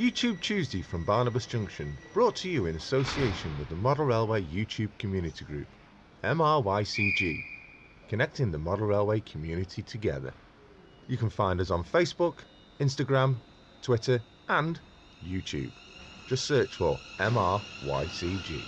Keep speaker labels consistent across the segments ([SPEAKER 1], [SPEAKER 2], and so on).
[SPEAKER 1] YouTube Tuesday from Barnabas Junction, brought to you in association with the Model Railway YouTube community group, MRYCG, connecting the Model Railway community together. You can find us on Facebook, Instagram, Twitter and YouTube. Just search for MRYCG.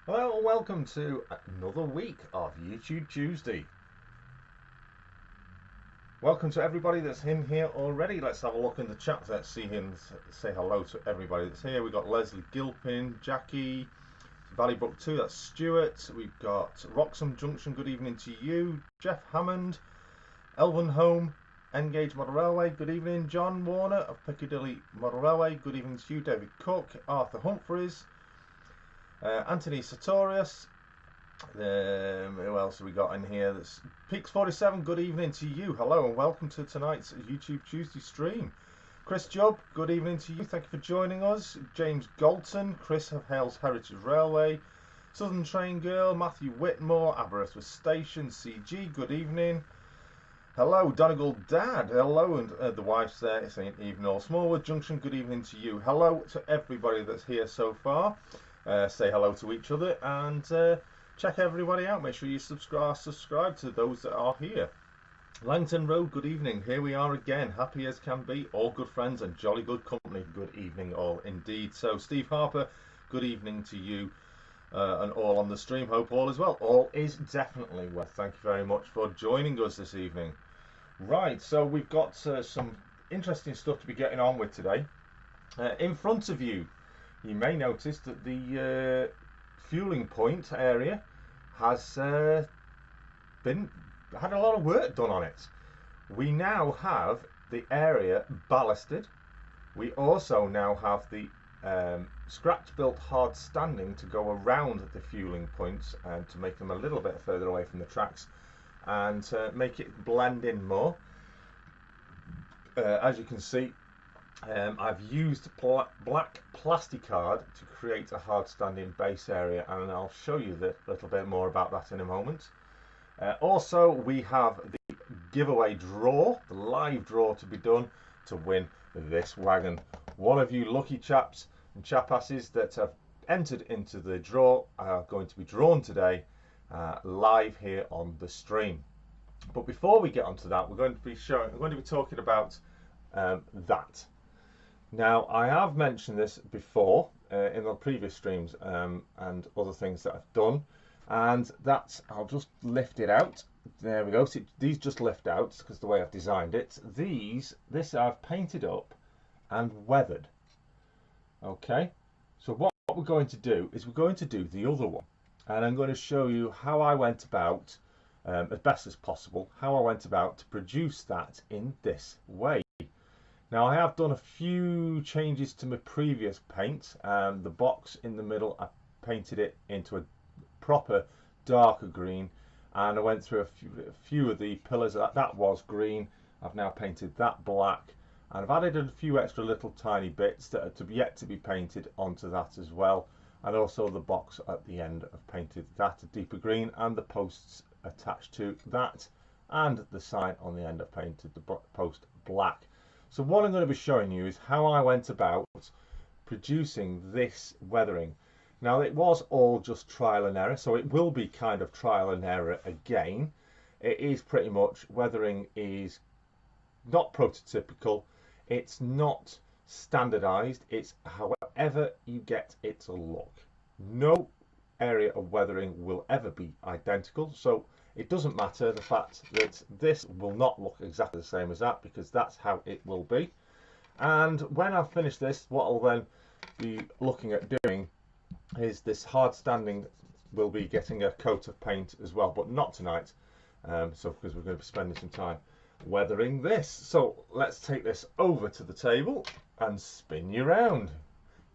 [SPEAKER 2] Hello and welcome to another week of YouTube Tuesday. Welcome to everybody that's in here already. Let's have a look in the chat. Let's see him say hello to everybody that's here. We've got Leslie Gilpin, Jackie, Valleybrook 2, that's Stuart. We've got Wroxham Junction, good evening to you. Jeff Hammond, Elvenholme, Engage Model Railway, good evening. John Warner of Piccadilly Model Railway, good evening to you. David Cook, Arthur Humphreys, Anthony Sartorius, who else have we got in here? That's Peaks 47, good evening to you. Hello and welcome to tonight's YouTube Tuesday stream. Chris Jubb, good evening to you. Thank you for joining us. James Galton, Chris of Hales Heritage Railway, Southern Train Girl, Matthew Whitmore, Aberystwyth Station, CG, good evening. Hello, Donegal Dad. Hello, and the wife's there saying evening all. Smallwood Junction, good evening to you. Hello to everybody that's here so far. Say hello to each other and check everybody out. Make sure you subscribe to those that are here. Langton Road, good evening. Here we are again, happy as can be, all good friends and jolly good company. Good evening all indeed. So Steve Harper, good evening to you and all on the stream. Hope all is well. All is definitely well. Thank you very much for joining us this evening. Right, so we've got some interesting stuff to be getting on with today. In front of you, you may notice that the fueling point area has had a lot of work done on it. We now have the area ballasted. We also now have the scratch built hard standing to go around the fueling points and to make them a little bit further away from the tracks and to make it blend in more. As you can see, I've used black plasticard to create a hard standing base area, and I'll show you a little bit more about that in a moment. Also, we have the giveaway draw, the live draw to be done to win this wagon. One of you lucky chaps and chapasses that have entered into the draw are going to be drawn today live here on the stream. But before we get onto that, we're going to be talking about that. Now, I have mentioned this before in the previous streams and other things that I've done, and that's, I'll just lift it out. there we go. So these just lift out because the way I've designed it. This I've painted up and weathered. Okay, so what we're going to do is we're going to do the other one, and I'm going to show you how I went about, as best as possible, how I went about to produce that in this way. Now I have done a few changes to my previous paint. The box in the middle, I painted it into a proper darker green, and I went through a few of the pillars that was green. I've now painted that black, and I've added a few extra little tiny bits that are yet to be painted onto that as well, and also the box at the end I've painted that a deeper green, and the posts attached to that and the sign on the end I've painted the post black. So what I'm going to be showing you is how I went about producing this weathering. Now it was all just trial and error, so it will be kind of trial and error again. It is pretty much, weathering is not prototypical, it's not standardized, it's however you get it to look. No area of weathering will ever be identical, so it doesn't matter the fact that this will not look exactly the same as that, because that's how it will be. And when I've finished this, what I'll then be looking at doing is this hard standing will be getting a coat of paint as well, but not tonight, so because we're going to be spending some time weathering this. So let's take this over to the table and spin you round.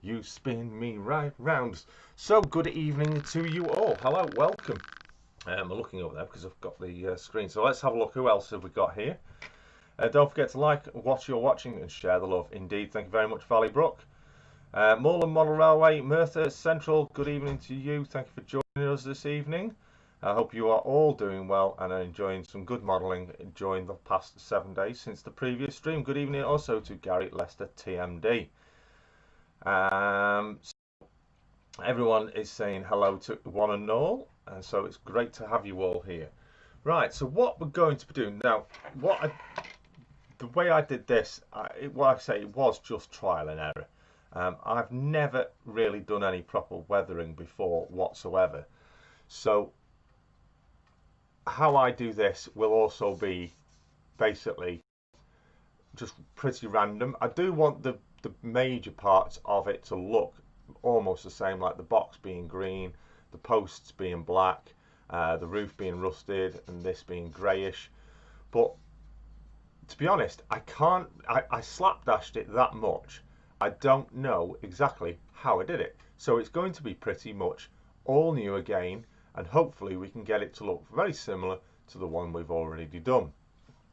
[SPEAKER 2] You spin me right round. So good evening to you all. Hello, welcome. I'm looking over there because I've got the screen. So let's have a look. Who else have we got here? Don't forget to like what you're watching and share the love. Indeed, thank you very much, Valley Brook. Moorland Model Railway, Merthyr Central, good evening to you. Thank you for joining us this evening. I hope you are all doing well and are enjoying some good modelling during the past 7 days since the previous stream. Good evening also to Gary Lester TMD. So everyone is saying hello to one and all, and so it's great to have you all here. Right, so what we're going to be doing now, the way I did this, what I say, it was just trial and error. I've never really done any proper weathering before whatsoever, so how I do this will also be basically just pretty random. I do want the major parts of it to look almost the same, like the box being green, the posts being black, the roof being rusted, and this being greyish. But to be honest, I slapdashed it that much. I don't know exactly how I did it. So it's going to be pretty much all new again, and hopefully we can get it to look very similar to the one we've already done.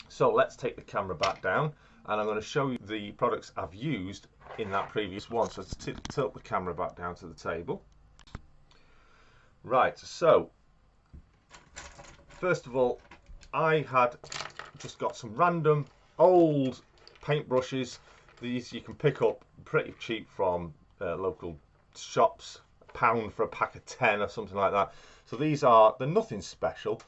[SPEAKER 2] So let's take the camera back down, and I'm going to show you the products I've used in that previous one. So let's tilt the camera back down to the table. Right, so first of all, I had just got some random old paintbrushes. These you can pick up pretty cheap from local shops, £1 for a pack of 10 or something like that. So they're nothing special.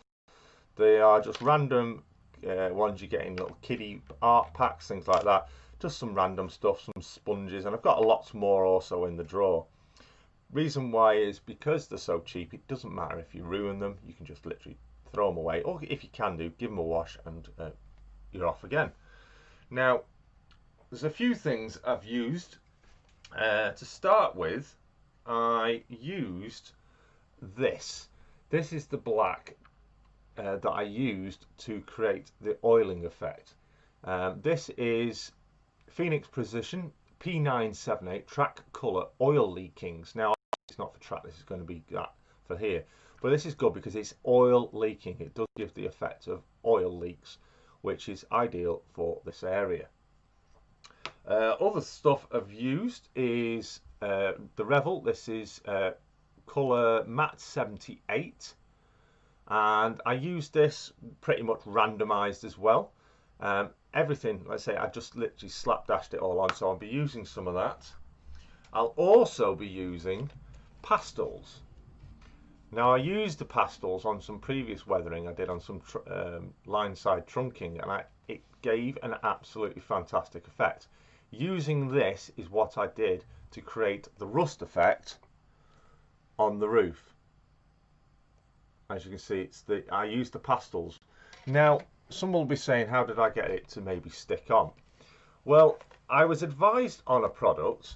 [SPEAKER 2] They are just random ones you get in little kiddie art packs, things like that. Just some random stuff, some sponges, and I've got lots more also in the drawer. Reason why is because they're so cheap, it doesn't matter if you ruin them, you can just literally throw them away, or if you can do, give them a wash and you're off again. Now, there's a few things I've used. To start with, I used this. This is the black that I used to create the oiling effect. This is Phoenix Precision P978 track colour oil leakings. Now, it's not for track, this is going to be that for here. But this is good because it's oil leaking. It does give the effect of oil leaks, which is ideal for this area. Other stuff I've used is the Revel. This is colour matte 78, and I used this pretty much randomised as well. Everything, let's say, I just literally slapdashed it all on, so I'll be using some of that. I'll also be using pastels. Now, I used the pastels on some previous weathering I did on some line side trunking, and it gave an absolutely fantastic effect. Using this is what I did to create the rust effect on the roof. as you can see, I use the pastels. Now, some will be saying, how did I get it to maybe stick on? Well, I was advised on a product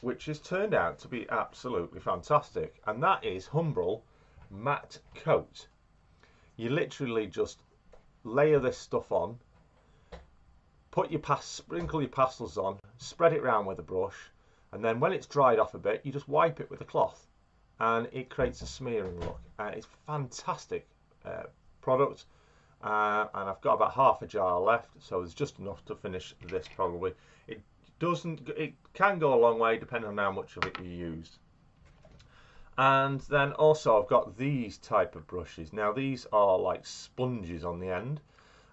[SPEAKER 2] which has turned out to be absolutely fantastic, and that is Humbrol Matte Coat. You literally just layer this stuff on, sprinkle your pastels on, spread it around with a brush, and then when it's dried off a bit, you just wipe it with a cloth, and it creates a smearing look. It's a fantastic product, and I've got about half a jar left, so there's just enough to finish this probably. It can go a long way depending on how much of it you use. And then also I've got these type of brushes. Now these are like sponges on the end,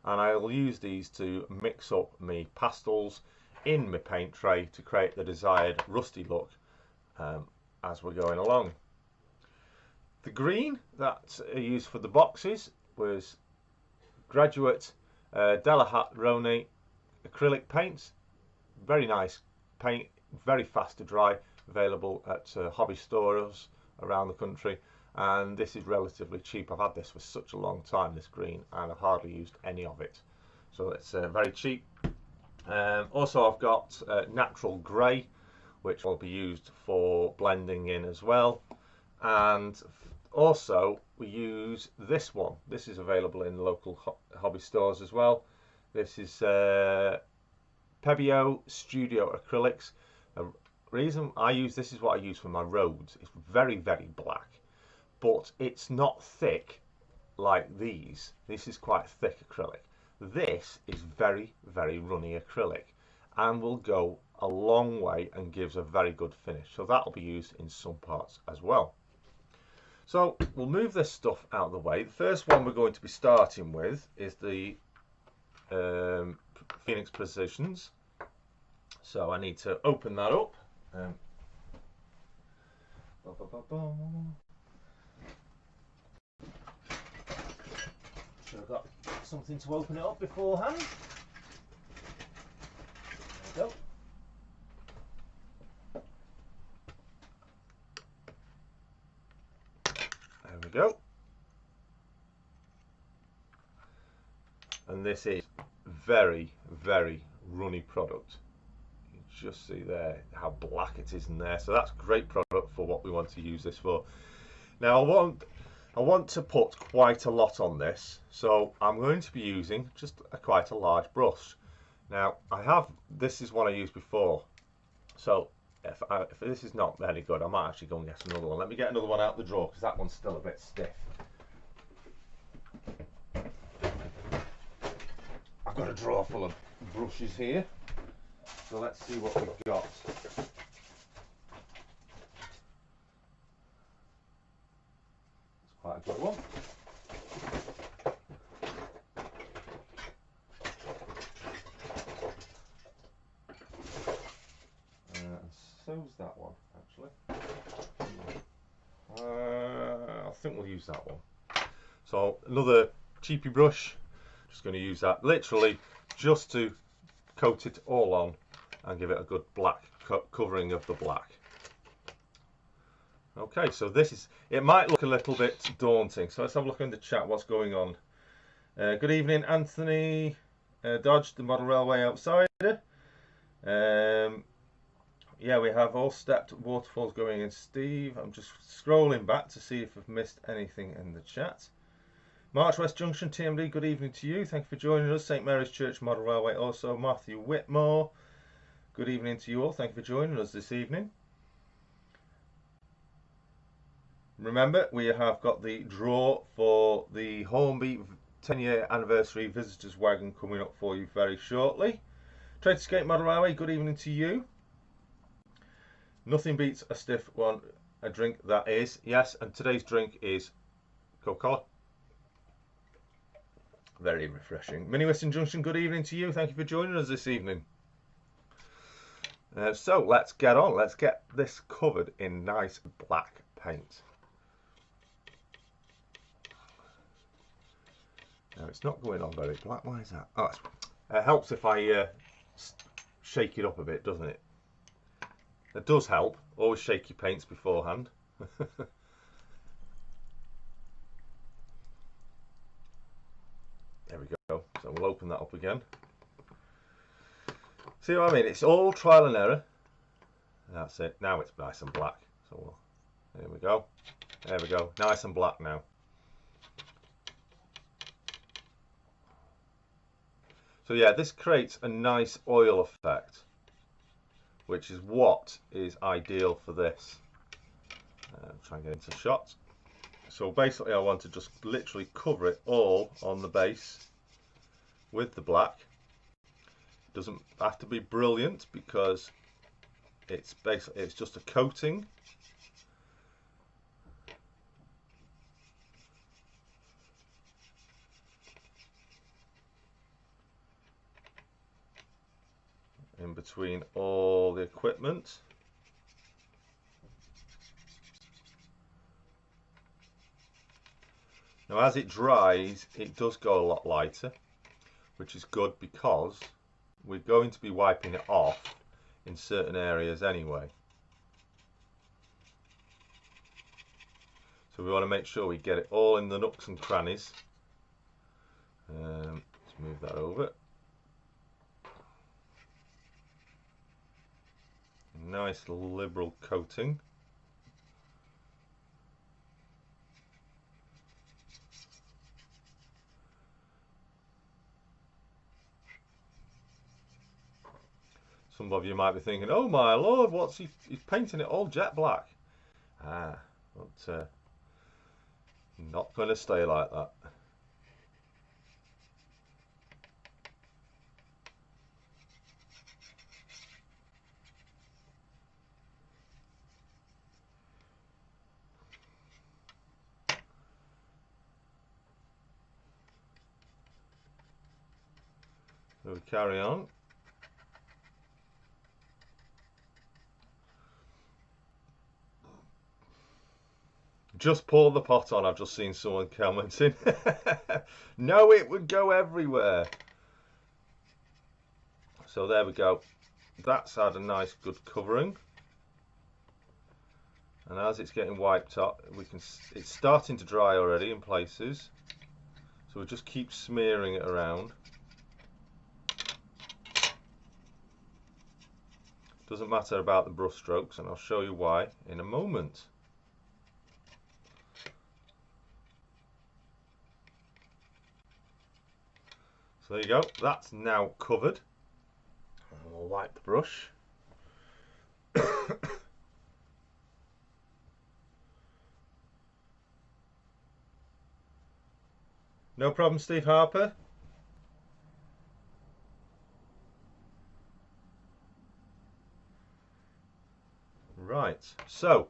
[SPEAKER 2] and I'll use these to mix up my pastels in my paint tray to create the desired rusty look as we're going along. The green that I used for the boxes was Graduate Delahatt acrylic paints. Very nice paint, very fast to dry, available at hobby stores around the country, and this is relatively cheap. I've had this for such a long time, this green, and I've hardly used any of it, so it's very cheap. Also I've got natural grey, which will be used for blending in as well, and also we use this one. This is available in local hobby stores as well. This is Pebeo Studio Acrylics. The reason I use this is what I use for my roads. It's very, very black, but it's not thick like these. This is quite thick acrylic. This is very, very runny acrylic and will go a long way and gives a very good finish. So that'll be used in some parts as well. So we'll move this stuff out of the way. The first one we're going to be starting with is the Phoenix Precisions. So I need to open that up. So I've got something to open it up beforehand. There we go. There we go. And this is very, very runny product. You just see there how black it is in there. So that's great product for what we want to use this for. Now I want to put quite a lot on this, so I'm going to be using just quite a large brush. Now this is what I used before, so if this is not very good, I might actually go and get another one. Let me get another one out the drawer because that one's still a bit stiff. I've got a drawer full of brushes here, so let's see what we've got. It's quite a good one. So's that one, actually. I think we'll use that one. So another cheapy brush. Just going to use that literally just to coat it all on and give it a good black covering of the black. Okay, so this is, it might look a little bit daunting, so let's have a look in the chat what's going on. Good evening, Anthony Dodge, the Model Railway Outsider. Yeah, we have all stepped waterfalls going in. Steve, I'm just scrolling back to see if I've missed anything in the chat. March West Junction TMD, good evening to you. Thank you for joining us. St Mary's Church Model Railway also. Matthew Whitmore, good evening to you all. Thank you for joining us this evening. Remember, we have got the draw for the Hornby 10-year anniversary visitors wagon coming up for you very shortly. Tradescape Model Railway, good evening to you. Nothing beats a stiff one, a drink that is. Yes, and today's drink is Coca-Cola. Very refreshing. Mini Western Junction, good evening to you. Thank you for joining us this evening. So let's get on. Let's get this covered in nice black paint. Now it's not going on very black. Why is that? Oh, it helps if I shake it up a bit, doesn't it? It does help. Always shake your paints beforehand. There we go. So we'll open that up again. See what I mean? It's all trial and error. That's it. Now it's nice and black. So there we go. There we go. Nice and black now. So yeah, this creates a nice oil effect, which is what is ideal for this. Try and get into shot. So basically I want to just literally cover it all on the base with the black. It doesn't have to be brilliant because it's just a coating. In between all the equipment. Now as it dries, it does go a lot lighter, which is good because we're going to be wiping it off in certain areas anyway. So we want to make sure we get it all in the nooks and crannies. Let's move that over. Nice liberal coating. Some of you might be thinking, oh my lord, what's he's painting it all jet black. But not going to stay like that. So we carry on. Just pour the pot on, I've just seen someone commenting. No, it would go everywhere. So there we go. That's had a nice good covering. And as it's getting wiped up, it's starting to dry already in places. So we'll just keep smearing it around. Doesn't matter about the brush strokes, and I'll show you why in a moment. So there you go, that's now covered. And we'll wipe the brush. No problem, Steve Harper. Right, so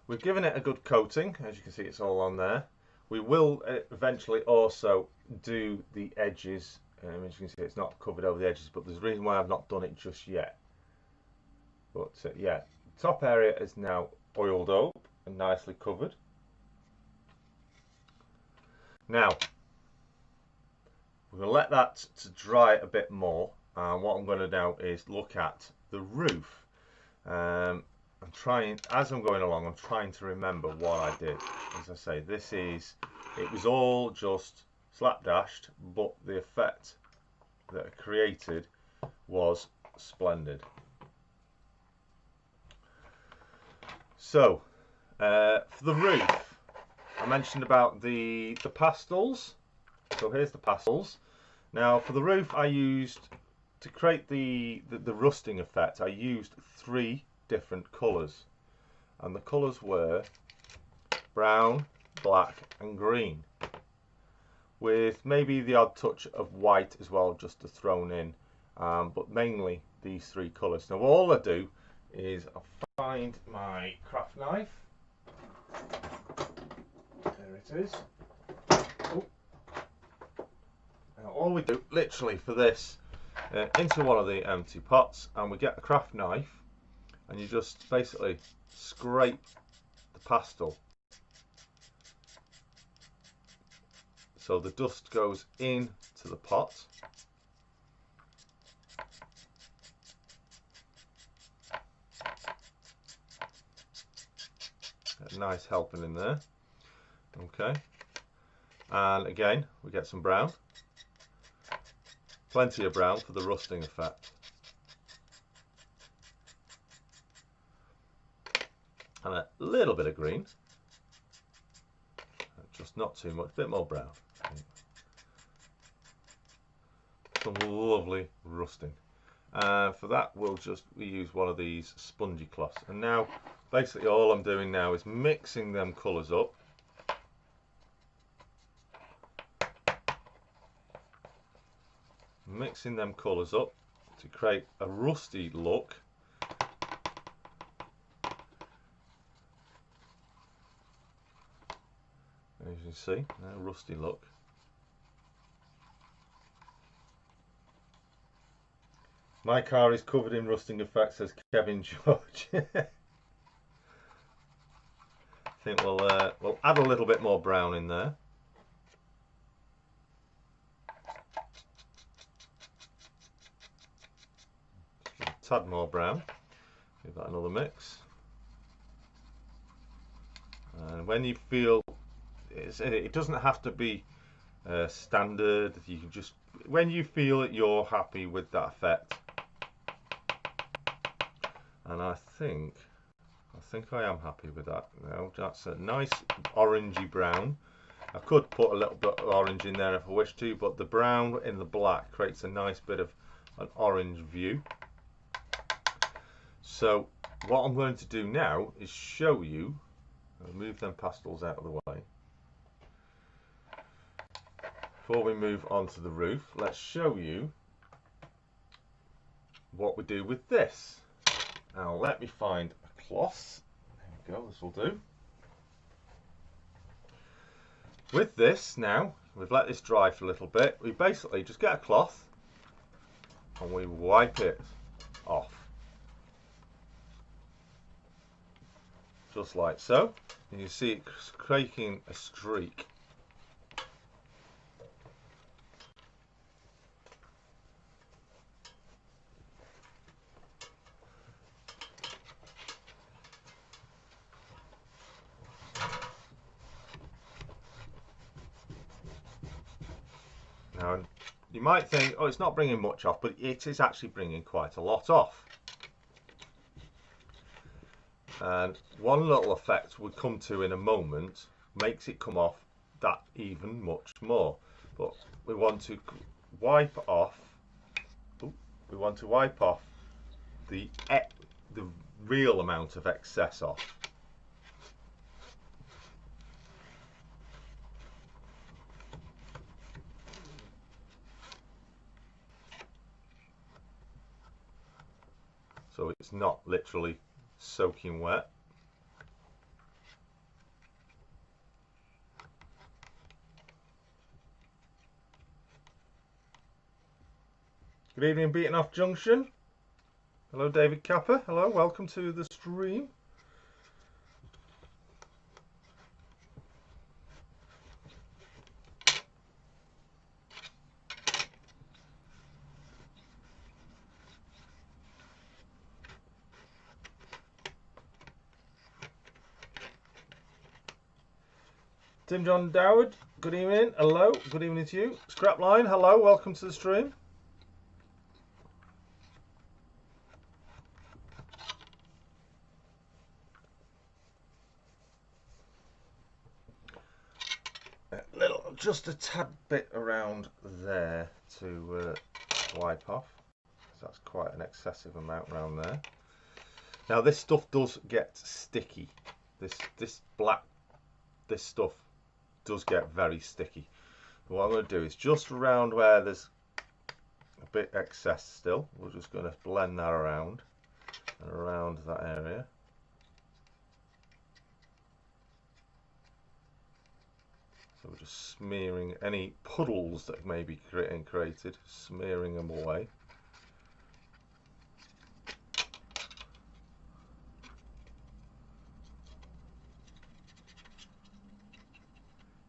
[SPEAKER 2] we've given it a good coating. As you can see, it's all on there. We will eventually also do the edges. As you can see, it's not covered over the edges, but there's a reason why I've not done it just yet. But yeah, the top area is now oiled up and nicely covered. Now, we're going to let that to dry a bit more. And what I'm going to do is look at the roof. I'm trying, as I'm going along, I'm trying to remember what I did. As I say, it was all just slapdashed, but the effect that it created was splendid. So, for the roof, I mentioned about the pastels. So here's the pastels. Now for the roof, I used, to create the rusting effect, I used 3 different colours, and the colours were brown, black and green, with maybe the odd touch of white as well, just to thrown in, but mainly these 3 colours. Now all I do is I find my craft knife. There it is. Oh. Now all we do literally for this, into one of the empty pots, and we get a craft knife, and you just basically scrape the pastel so the dust goes into the pot. Got a nice helping in there. Okay, And again, we get some brown. Plenty of brown for the rusting effect. And a little bit of green. Just not too much, a bit more brown. Some lovely rusting. For that, we use one of these spongy cloths. And now, basically all I'm doing now is mixing them colours up. Mixing them colours up to create a rusty look. As you can see, a rusty look. My car is covered in rusting effects, says Kevin George. I think we'll add a little bit more brown in there. A tad more brown. Give that another mix. And when you feel it doesn't have to be standard. You can just, when you feel that you're happy with that effect. And I think I am happy with that. Now that's a nice orangey brown. I could put a little bit of orange in there if I wish to, but the brown in the black creates a nice bit of an orange view. So what I'm going to do now is show you, I'll move them pastels out of the way. Before we move on to the roof, let's show you what we do with this. Now let me find a cloth. There we go, this will do. With this now, we've let this dry for a little bit. We basically just get a cloth and we wipe it off. Just like so. And you see it creating a streak. Now, you might think, oh, it's not bringing much off, but it is actually bringing quite a lot off. And one little effect we'll come to in a moment makes it come off that even much more. But we want to wipe off. We want to wipe off the real amount of excess off. So it's not literally soaking wet. Good evening, Beaten Off Junction. Hello, David Capper. Hello, welcome to the stream. Tim John Dowd, good evening. Hello, good evening to you. Scrapline, hello, welcome to the stream. Just a tad bit around there to wipe off. So that's quite an excessive amount around there. Now this stuff does get sticky. This stuff does get very sticky. But what I'm going to do is just around where there's a bit excess still, we're just going to blend that around and around that area. So we're just smearing any puddles that may be created, smearing them away.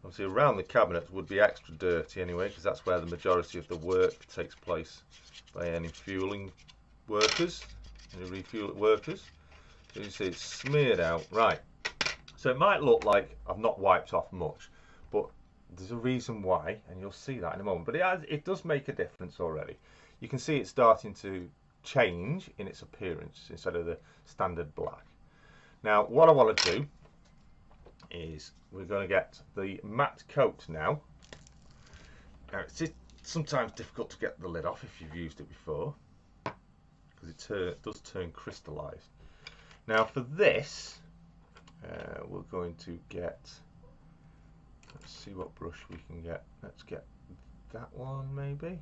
[SPEAKER 2] Obviously around the cabinet would be extra dirty anyway, because that's where the majority of the work takes place by any fueling workers, any refuel workers. So you see it's smeared out. Right, so it might look like I've not wiped off much, but there's a reason why, and you'll see that in a moment, but it does make a difference already. You can see it's starting to change in its appearance instead of the standard black. Now what I want to do is we're going to get the matte coat now. Now it's sometimes difficult to get the lid off if you've used it before, because it does turn crystallized. Now for this we're going to get, let's see what brush we can get. Let's get that one maybe.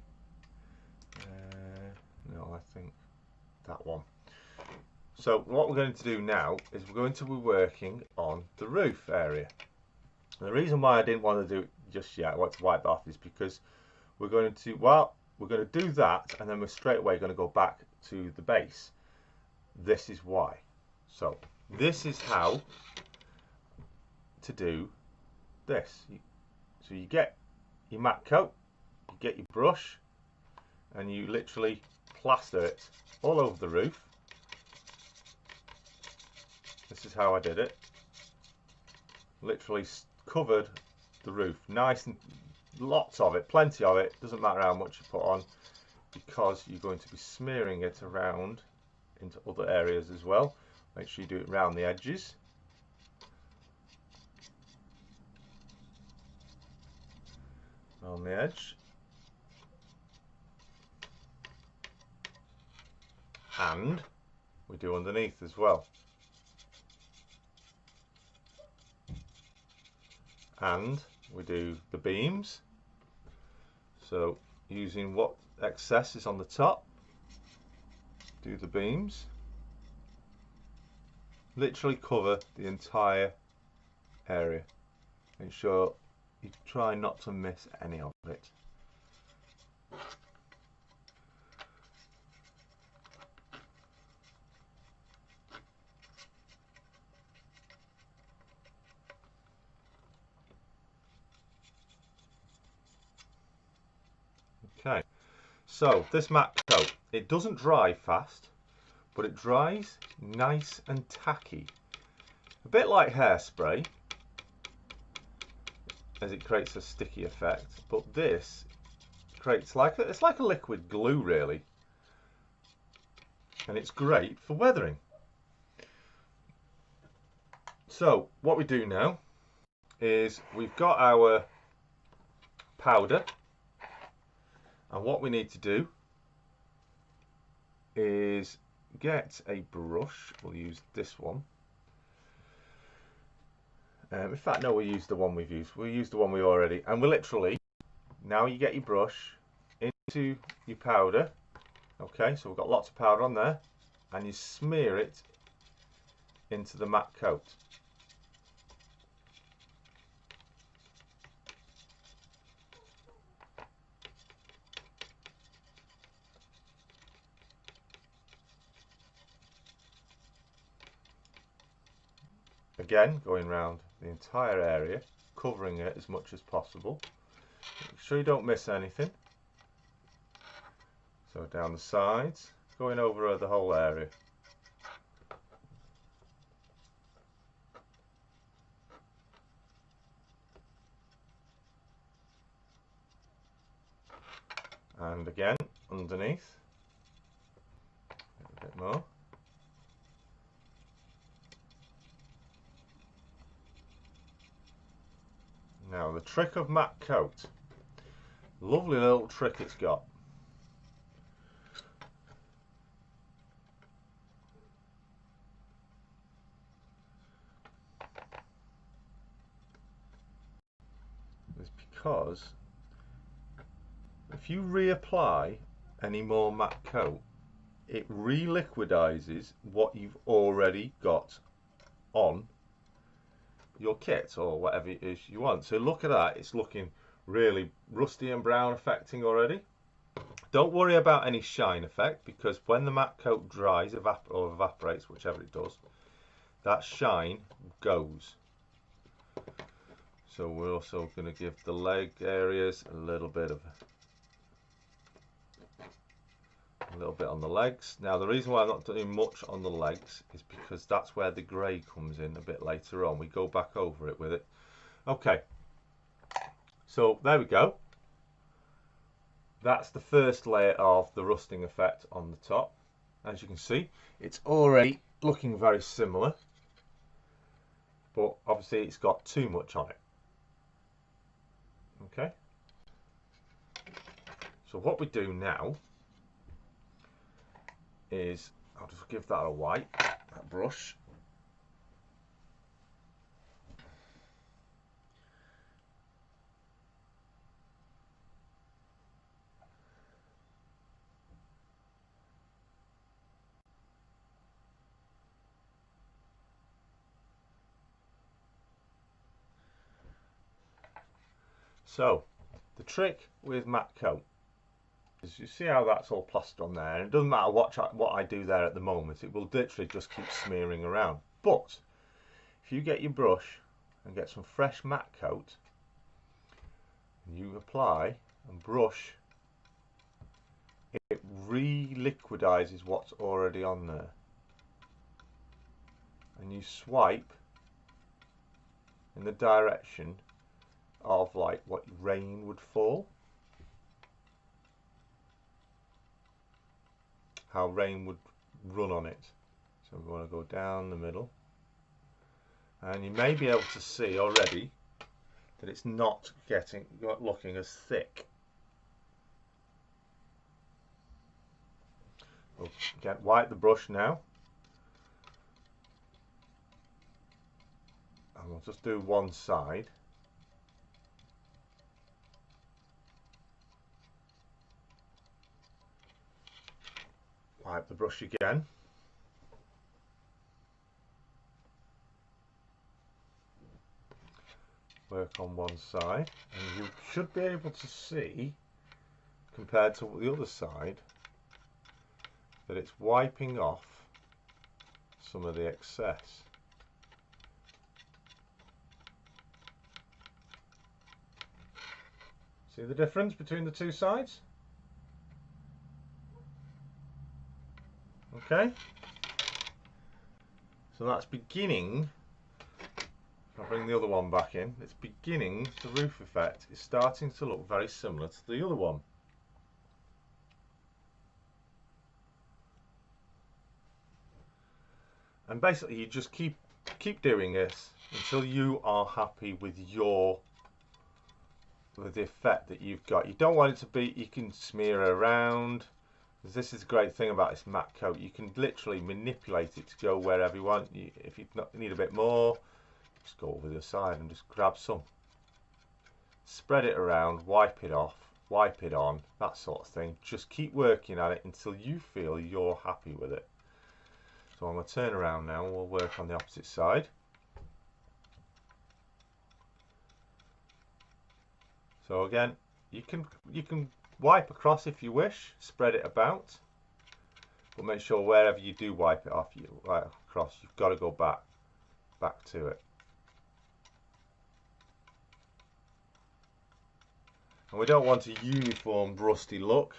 [SPEAKER 2] No, I think that one. So what we're going to do now is we're going to be working on the roof area. And the reason why I didn't want to do it just yet, I want to wipe that off, is because we're going to, well, we're going to do that and then we're straight away going to go back to the base. This is why. So this is how to do this. So you get your matte coat, you get your brush, and you literally plaster it all over the roof. This is how I did it. Literally covered the roof, nice and lots of it, plenty of it. Doesn't matter how much you put on, because you're going to be smearing it around into other areas as well. Make sure you do it around the edges. On the edge. And we do underneath as well. And we do the beams. So using what excess is on the top, do the beams. Literally cover the entire area. Make sure you try not to miss any of it. Okay, so this matte coat, it doesn't dry fast, but it dries nice and tacky. A bit like hairspray, as it creates a sticky effect, but this creates like it's like a liquid glue really, and it's great for weathering. So what we do now is we've got our powder, and what we need to do is get a brush. We'll use this one. In fact, no, we'll use the one we've used. We'll use the one we've already. And we literally, now you get your brush into your powder. Okay, so we've got lots of powder on there. And you smear it into the matte coat. Again, going around the entire area, covering it as much as possible. Make sure you don't miss anything. So down the sides, going over the whole area. And again, underneath, a bit more. Now the trick of matte coat, lovely little trick it's got. It's because if you reapply any more matte coat, it reliquidizes what you've already got on your kit or whatever it is you want. So look at that, it's looking really rusty and brown affecting already. Don't worry about any shine effect, because when the matte coat dries or evaporates, whichever it does, that shine goes. So we're also going to give the leg areas a little bit on the legs. Now the reason why I'm not doing much on the legs is because that's where the grey comes in a bit later on. We go back over it with it. Okay, So there we go. That's the first layer of the rusting effect on the top. As you can see, it's already looking very similar, but obviously it's got too much on it. Okay. So what we do now is, I'll just give that a wipe, that brush. So, the trick with matte coat is, you see how that's all plastered on there, and it doesn't matter what I do there at the moment, it will literally just keep smearing around. But if you get your brush and get some fresh matte coat, and you apply and brush, it re-liquidizes what's already on there. And you swipe in the direction of like what rain would fall, how rain would run on it. So we want to go down the middle, and you may be able to see already that it's not looking as thick. We'll wipe the brush now, and we'll just do one side. Wipe the brush again. Work on one side, and you should be able to see, compared to the other side, that it's wiping off some of the excess. See the difference between the two sides? Okay, so that's beginning. I'll bring the other one back in. It's beginning, the roof effect is starting to look very similar to the other one. And basically you just keep doing this until you are happy with the effect that you've got. You don't want it to be, you can smear around. This is the great thing about this matte coat. You can literally manipulate it to go wherever you want. If you need a bit more, just go over the side and just grab some. Spread it around, wipe it off, wipe it on, that sort of thing. Just keep working at it until you feel you're happy with it. So I'm going to turn around now and we'll work on the opposite side. So again, you can wipe across if you wish, spread it about, but make sure wherever you do wipe it off, across, you've got to go back to it. And we don't want a uniform rusty look.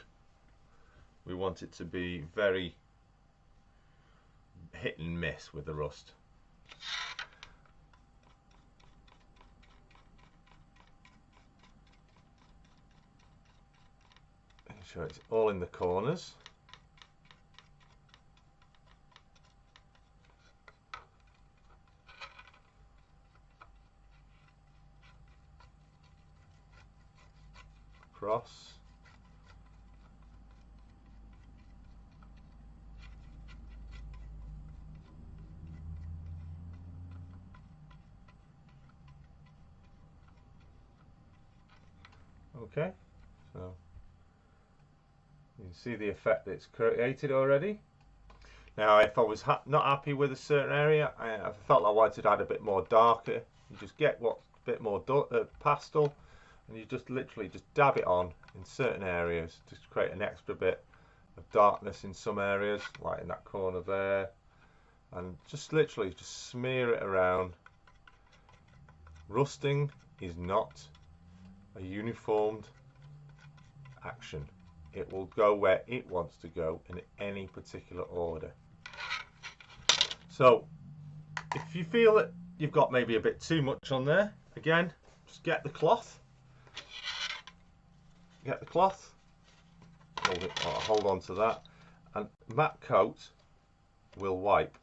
[SPEAKER 2] We want it to be very hit and miss with the rust. Make sure it's all in the corners. Cross. Okay, so you can see the effect that it's created already. Now if I was not happy with a certain area, I felt like I wanted to add a bit more darker, you just get a bit more pastel, and you just literally just dab it on in certain areas just to create an extra bit of darkness in some areas, like in that corner there, and just literally just smear it around. Rusting is not a uniformed action. It will go where it wants to go in any particular order. So if you feel that you've got maybe a bit too much on there, again, just get the cloth get the cloth, hold on to that, and matte coat will wipe.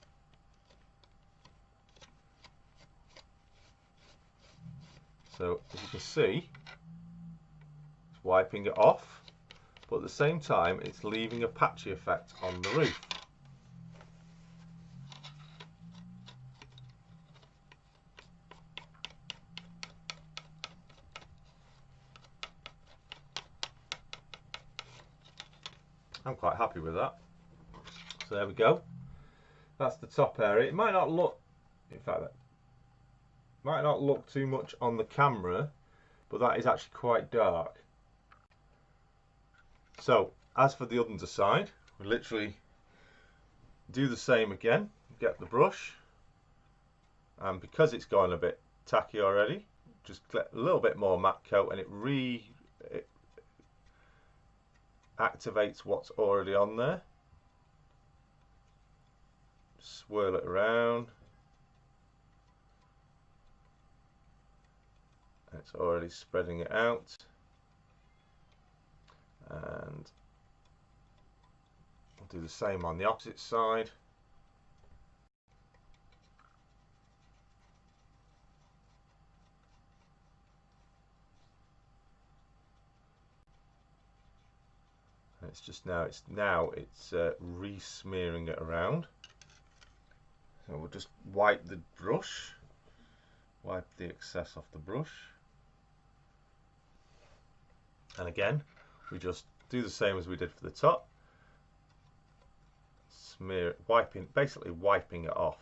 [SPEAKER 2] So as you can see, it's wiping it off, but at the same time it's leaving a patchy effect on the roof. I'm quite happy with that. So there we go. That's the top area. It might not look, in fact, that might not look too much on the camera, but that is actually quite dark. So as for the underside, we literally do the same again. Get the brush, and because it's gone a bit tacky already, just get a little bit more matte coat, and it activates what's already on there. Swirl it around. It's already spreading it out. And I'll do the same on the opposite side. And it's just now it's re-smearing it around. So we'll just wipe the brush, wipe the excess off the brush, and again we just do the same as we did for the top. Smear, basically wiping it off.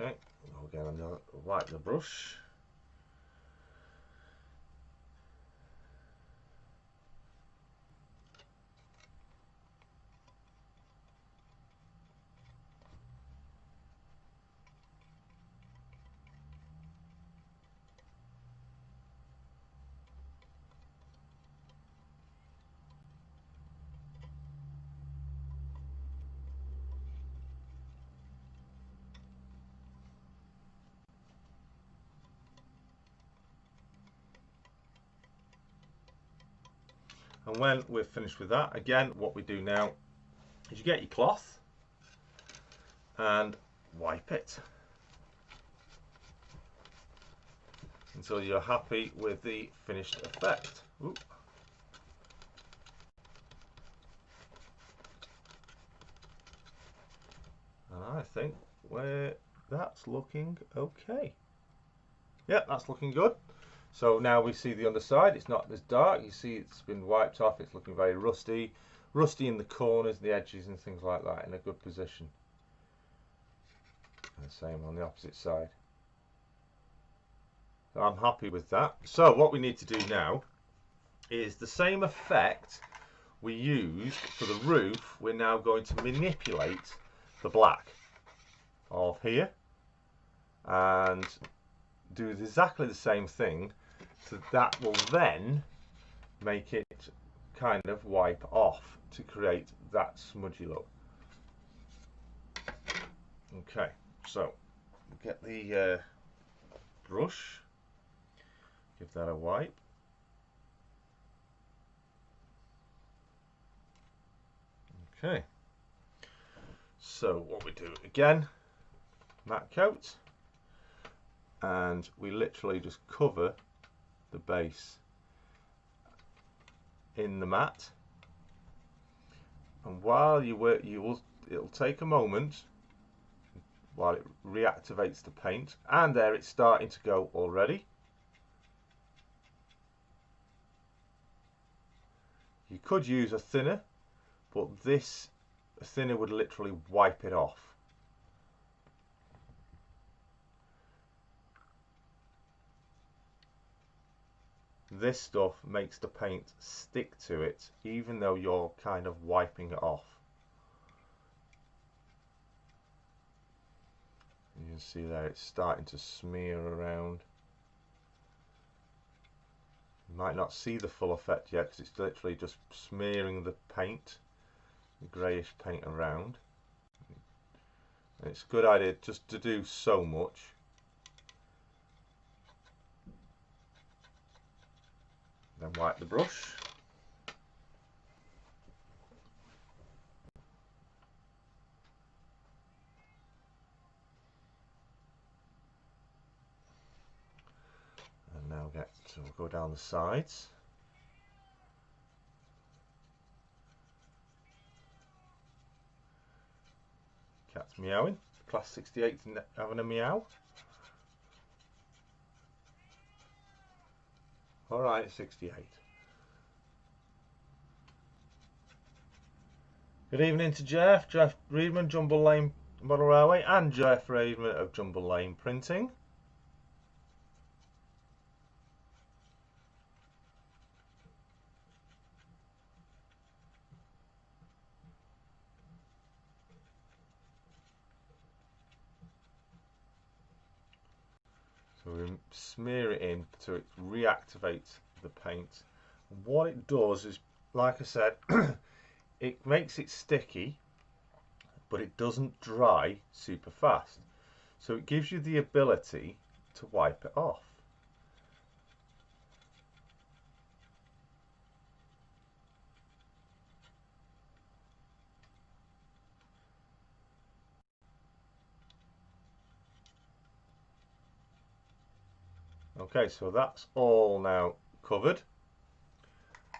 [SPEAKER 2] Okay, again I'm going to wipe the brush. And when we're finished with that, again, what we do now is you get your cloth and wipe it until you're happy with the finished effect. Ooh. And I think that's looking okay. Yeah, that's looking good. So now we see the underside, it's not as dark, you see it's been wiped off, it's looking very rusty in the corners, the edges and things like that, in a good position. And the same on the opposite side. So I'm happy with that. So what we need to do now is the same effect we used for the roof, we're now going to manipulate the black of here and do exactly the same thing. So that will then make it kind of wipe off to create that smudgy look. Okay, so get the brush, give that a wipe. Okay, so what we do again, matte coat, and we literally just cover the base in the matte, and while you work, it'll take a moment while it reactivates the paint, and there it's starting to go already. You could use a thinner, but this thinner would literally wipe it off. This stuff makes the paint stick to it, even though you're kind of wiping it off. You can see there it's starting to smear around. You might not see the full effect yet because it's literally just smearing the paint, the greyish paint around. And it's a good idea just to do so much. Then wipe the brush. And now we'll go down the sides. Cat's meowing. Class 68 having a meow. Alright, 68. Good evening to Jeff Reedman, Jumble Lane Model Railway, and Jeff Reedman of Jumble Lane Printing. So we smear it in to reactivate the paint. And what it does is, like I said, it makes it sticky, but it doesn't dry super fast. So it gives you the ability to wipe it off. Okay, so that's all now covered.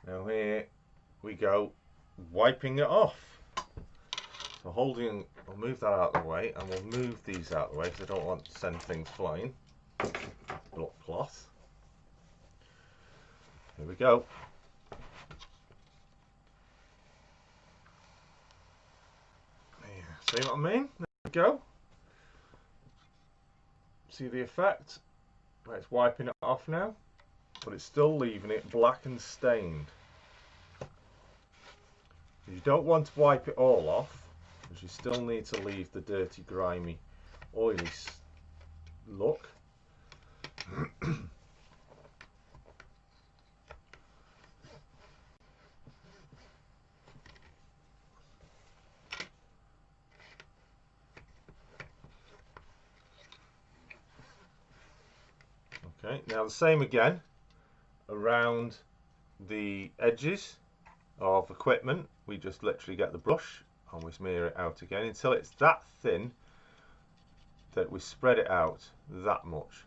[SPEAKER 2] Now here we go wiping it off. So holding, I'll move that out of the way, and we'll move these out of the way because I don't want to send things flying. Block cloth. Here we go. See what I mean? There we go. See the effect? It's wiping it off now, but it's still leaving it black and stained. You don't want to wipe it all off, because you still need to leave the dirty, grimy, oily look. Okay, now the same again around the edges of equipment. We just literally get the brush and we smear it out again until it's that thin that we spread it out that much.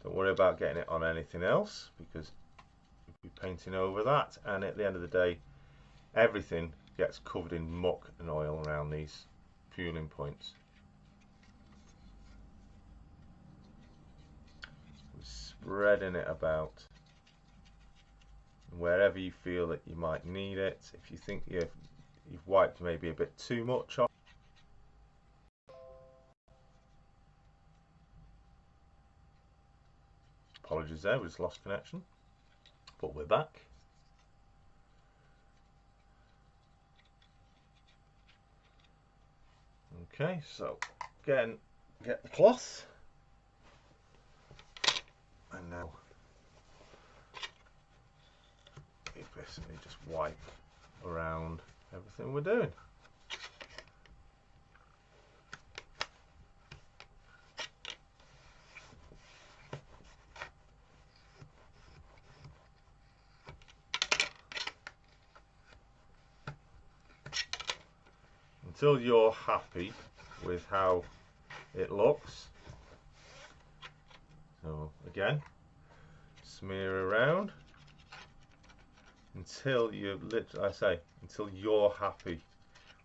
[SPEAKER 2] Don't worry about getting it on anything else because you'll be painting over that, and at the end of the day everything gets covered in muck and oil around these fueling points. Spreading it about wherever you feel that you might need it. If you think you've wiped maybe a bit too much off, apologies there, we just lost connection, but we're back. Okay, so again, get the cloth, and now you basically just wipe around everything we're doing. Until you're happy with how it looks. So again, smear around until you until you're happy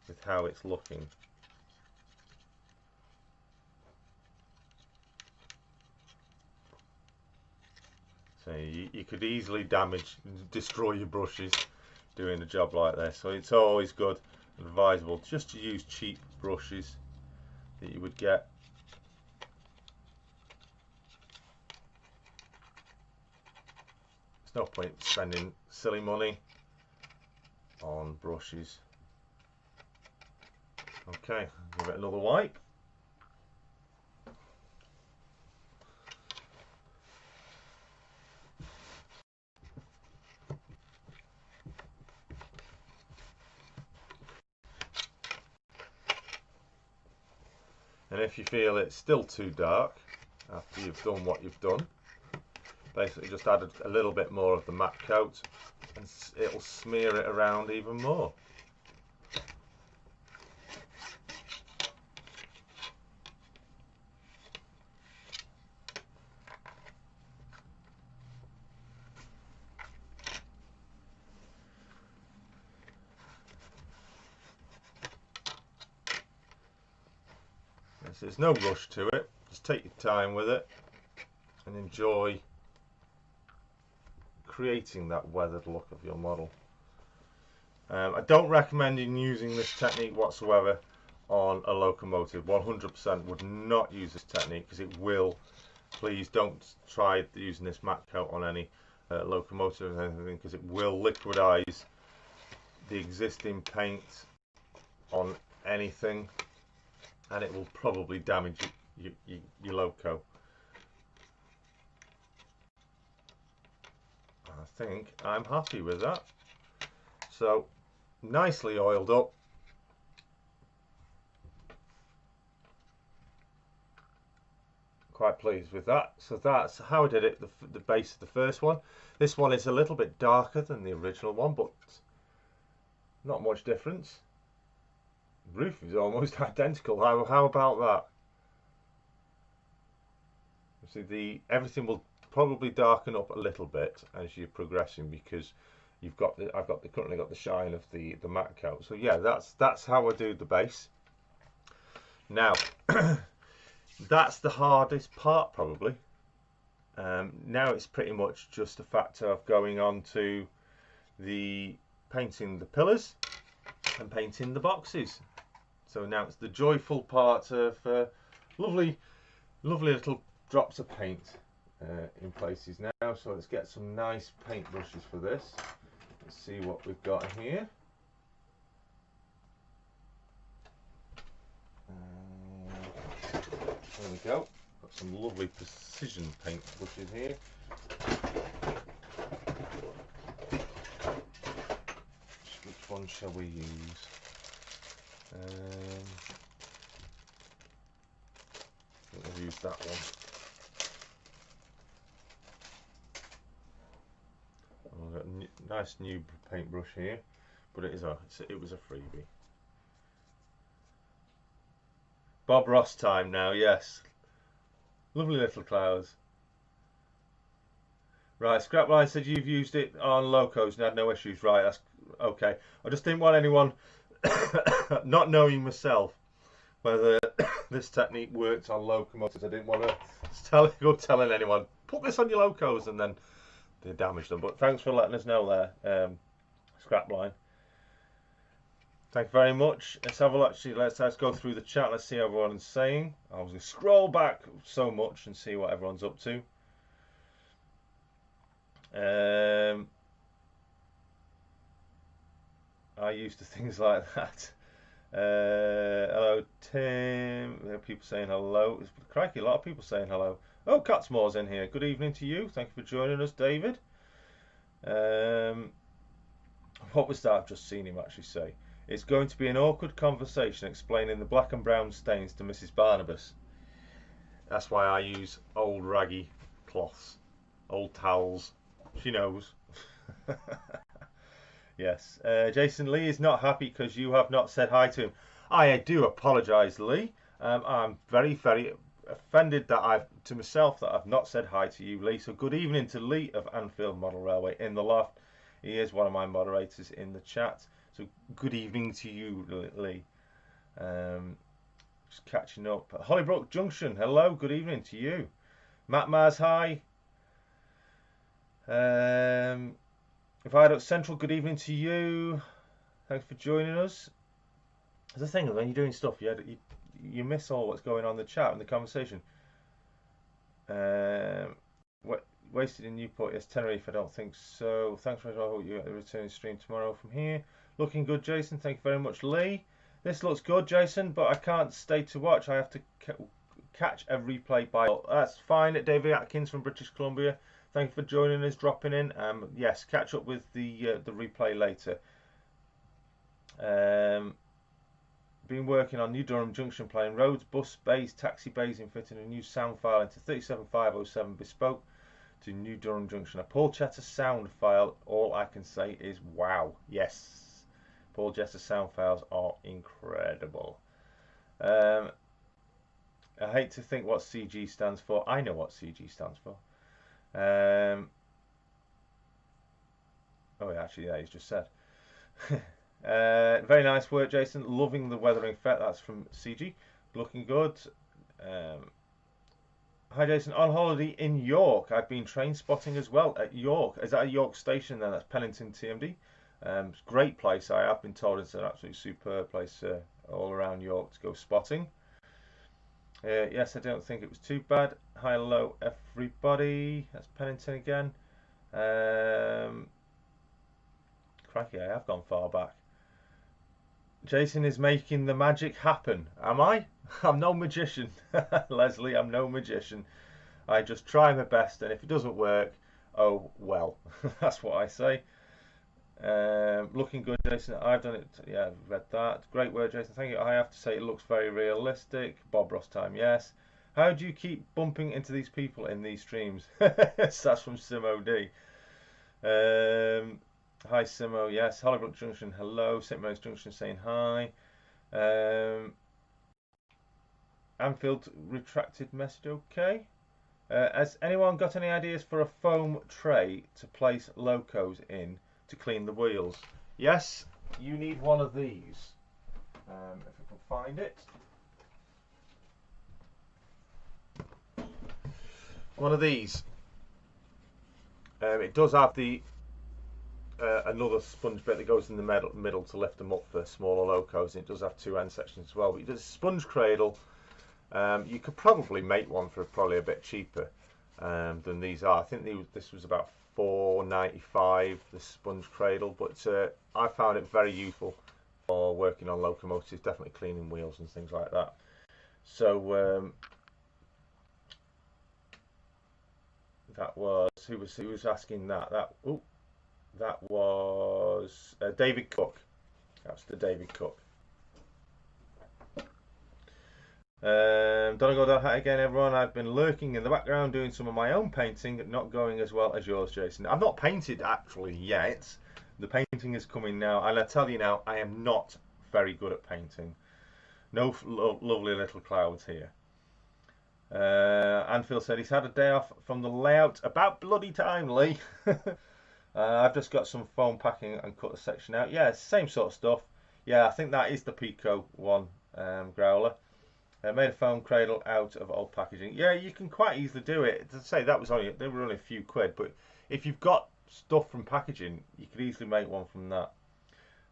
[SPEAKER 2] with how it's looking. So you could easily destroy your brushes doing a job like this. So it's always good and advisable just to use cheap brushes that you would get. There's no point spending silly money on brushes Okay, give it another wipe. And if you feel it's still too dark after you've done what you've done, basically just add a little bit more of the matte coat and it'll smear it around even more. There's no rush to it, just take your time with it and enjoy creating that weathered look of your model. I don't recommend using this technique whatsoever on a locomotive. 100% would not use this technique because it will. Please don't try using this matte coat on any locomotive or anything, because it will liquidize the existing paint on anything and it will probably damage your loco. I think I'm happy with that. So nicely oiled up. Quite pleased with that. So that's how I did it, the base of the first one. This one is a little bit darker than the original one, but not much difference. The roof is almost identical. How about that? See, everything will probably darken up a little bit as you're progressing, because I've currently got the shine of the matte coat. So yeah, that's how I do the base. Now that's the hardest part probably. Now it's pretty much just a factor of going on to painting the pillars and painting the boxes. So now it's the joyful part of lovely little drops of paint in places now. So let's get some nice paint brushes for this. Let's see what we've got here. There we go. Got some lovely precision paint brushes here. Which one shall we use? I think we'll use that one. I've got a nice new paintbrush here, but it was a freebie. Bob Ross time now, yes. Lovely little clouds. Right, Scrapline said you've used it on locos and had no issues. Right, that's okay. I just didn't want anyone not knowing myself whether this technique worked on locomotives. I didn't want to go telling anyone, put this on your locos, and then they damage them. But thanks for letting us know there, Scrapline. Thank you very much. Let's have a look. Let's go through the chat. Let's see what everyone's saying. I was going to scroll back so much and see what everyone's up to. I used to things like that. Hello, Tim. There are people saying hello. Crikey, a lot of people saying hello. Oh, Catsmore's in here. Good evening to you. Thank you for joining us, David. What was that? I've just seen him actually say. It's going to be an awkward conversation explaining the black and brown stains to Mrs. Barnabas. That's why I use old raggy cloths, old towels. She knows. Yes. Jason Lee is not happy because you have not said hi to him. I do apologise, Lee. I'm very, very offended that to myself that I've not said hi to you, Lee. So good evening to Lee of Anfield Model Railway in the loft. He is one of my moderators in the chat. So good evening to you, Lee. Just catching up. Hollybrook Junction, hello, good evening to you. Matt Mars, hi. Viaduct Central, good evening to you. Thanks for joining us. There's a thing, when you're doing stuff, you miss all what's going on in the chat and the conversation. Wasted in Newport, yes, Tenerife, I don't think so. Thanks for all. I hope you return stream tomorrow from here. Looking good, Jason. Thank you very much, Lee. This looks good, Jason, but I can't stay to watch. I have to catch a replay by. That's fine. David Atkins from British Columbia. Thank you for joining us, dropping in. Yes, catch up with the replay later. Been working on New Durham Junction, playing roads, bus bays, taxi bays, and fitting a new sound file into 37507 bespoke to New Durham Junction. A Paul Chetter sound file. All I can say is wow. Yes, Paul Chetter sound files are incredible. I hate to think what CG stands for. I know what CG stands for. Oh, actually, yeah, he's just said. Very nice work, Jason. Loving the weathering effect. That's from CG. Looking good. Hi, Jason. On holiday in York. I've been train spotting as well at York. Is that a York station then? That's Pennington TMD. Great place. I have been told it's an absolutely superb place all around York to go spotting. Yes, I don't think it was too bad. Hi, hello, everybody. That's Pennington again. Crikey, I have gone far back. Jason is making the magic happen. Am I? I'm no magician. Leslie, I'm no magician. I just try my best, and if it doesn't work, oh well. That's what I say. Looking good, Jason. I've done it. Yeah, I've read that. Great work, Jason. Thank you. I have to say it looks very realistic. Bob Ross time, yes. How do you keep bumping into these people in these streams? That's from Simo D. Hi Simo, yes. Hollybrook Junction, hello. St Mary's Junction saying hi. Anfield retracted message, okay. Has anyone got any ideas for a foam tray to place locos in to clean the wheels? Yes, you need one of these. If I can find it. One of these. It does have the another sponge bit that goes in the middle to lift them up for smaller locos. It does have two end sections as well. But it does a sponge cradle. You could probably make one for probably a bit cheaper than these are. I think this was about $4.95, the sponge cradle, but I found it very useful for working on locomotives, definitely cleaning wheels and things like that. So that was who was asking that. That was David Cook. That's the David Cook. Don't go down again, everyone. I've been lurking in the background doing some of my own painting, not going as well as yours, Jason. I've not painted actually yet. The painting is coming now, and I tell you now, I am not very good at painting. No lovely little clouds here. Anfield said he's had a day off from the layout. About bloody time, Lee. I've just got some foam packing and cut the section out. Yeah, same sort of stuff. Yeah, I think that is the Pico one growler. Made a foam cradle out of old packaging. Yeah, you can quite easily do it. To say that was they were only a few quid, but if you've got stuff from packaging, you could easily make one from that.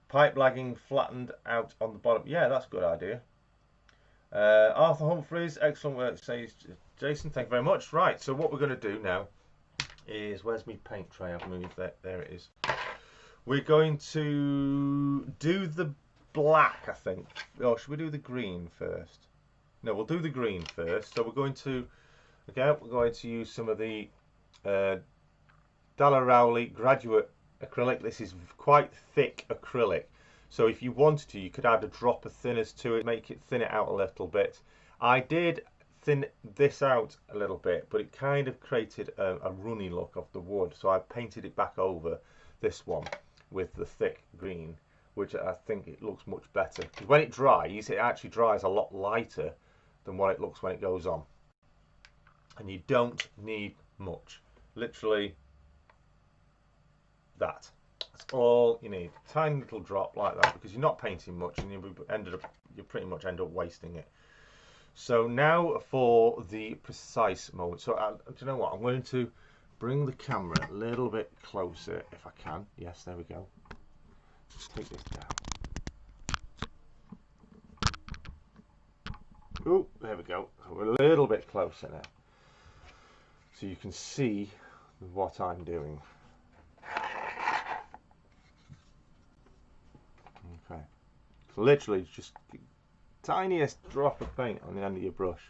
[SPEAKER 2] Pipe lagging flattened out on the bottom. Yeah, that's a good idea. Arthur Humphreys, excellent work, says Jason. Thank you very much. Right, so what we're going to do now is, where's my paint tray? I've moved that. There it is. We're going to do the black, I think. Or should we do the green first? No, we'll do the green first. So we're going to, again, we're going to use some of the Dalla Rowley Graduate acrylic. This is quite thick acrylic. So if you wanted to, you could add a drop of thinners to it, make it thin it out a little bit. I did thin this out a little bit, but it kind of created a runny look of the wood. So I painted it back over this one with the thick green, which I think it looks much better. Because when it dries, it actually dries a lot lighter than what it looks when it goes on. And you don't need much. Literally that. That's all you need. Tiny little drop like that, because you're not painting much and you pretty much end up wasting it. So now for the precise moment. So do you know what? I'm going to bring the camera a little bit closer if I can. Yes, there we go. Just take this down. Oh, there we go. So we're a little bit closer now, so you can see what I'm doing. Okay, Literally just tiniest drop of paint on the end of your brush,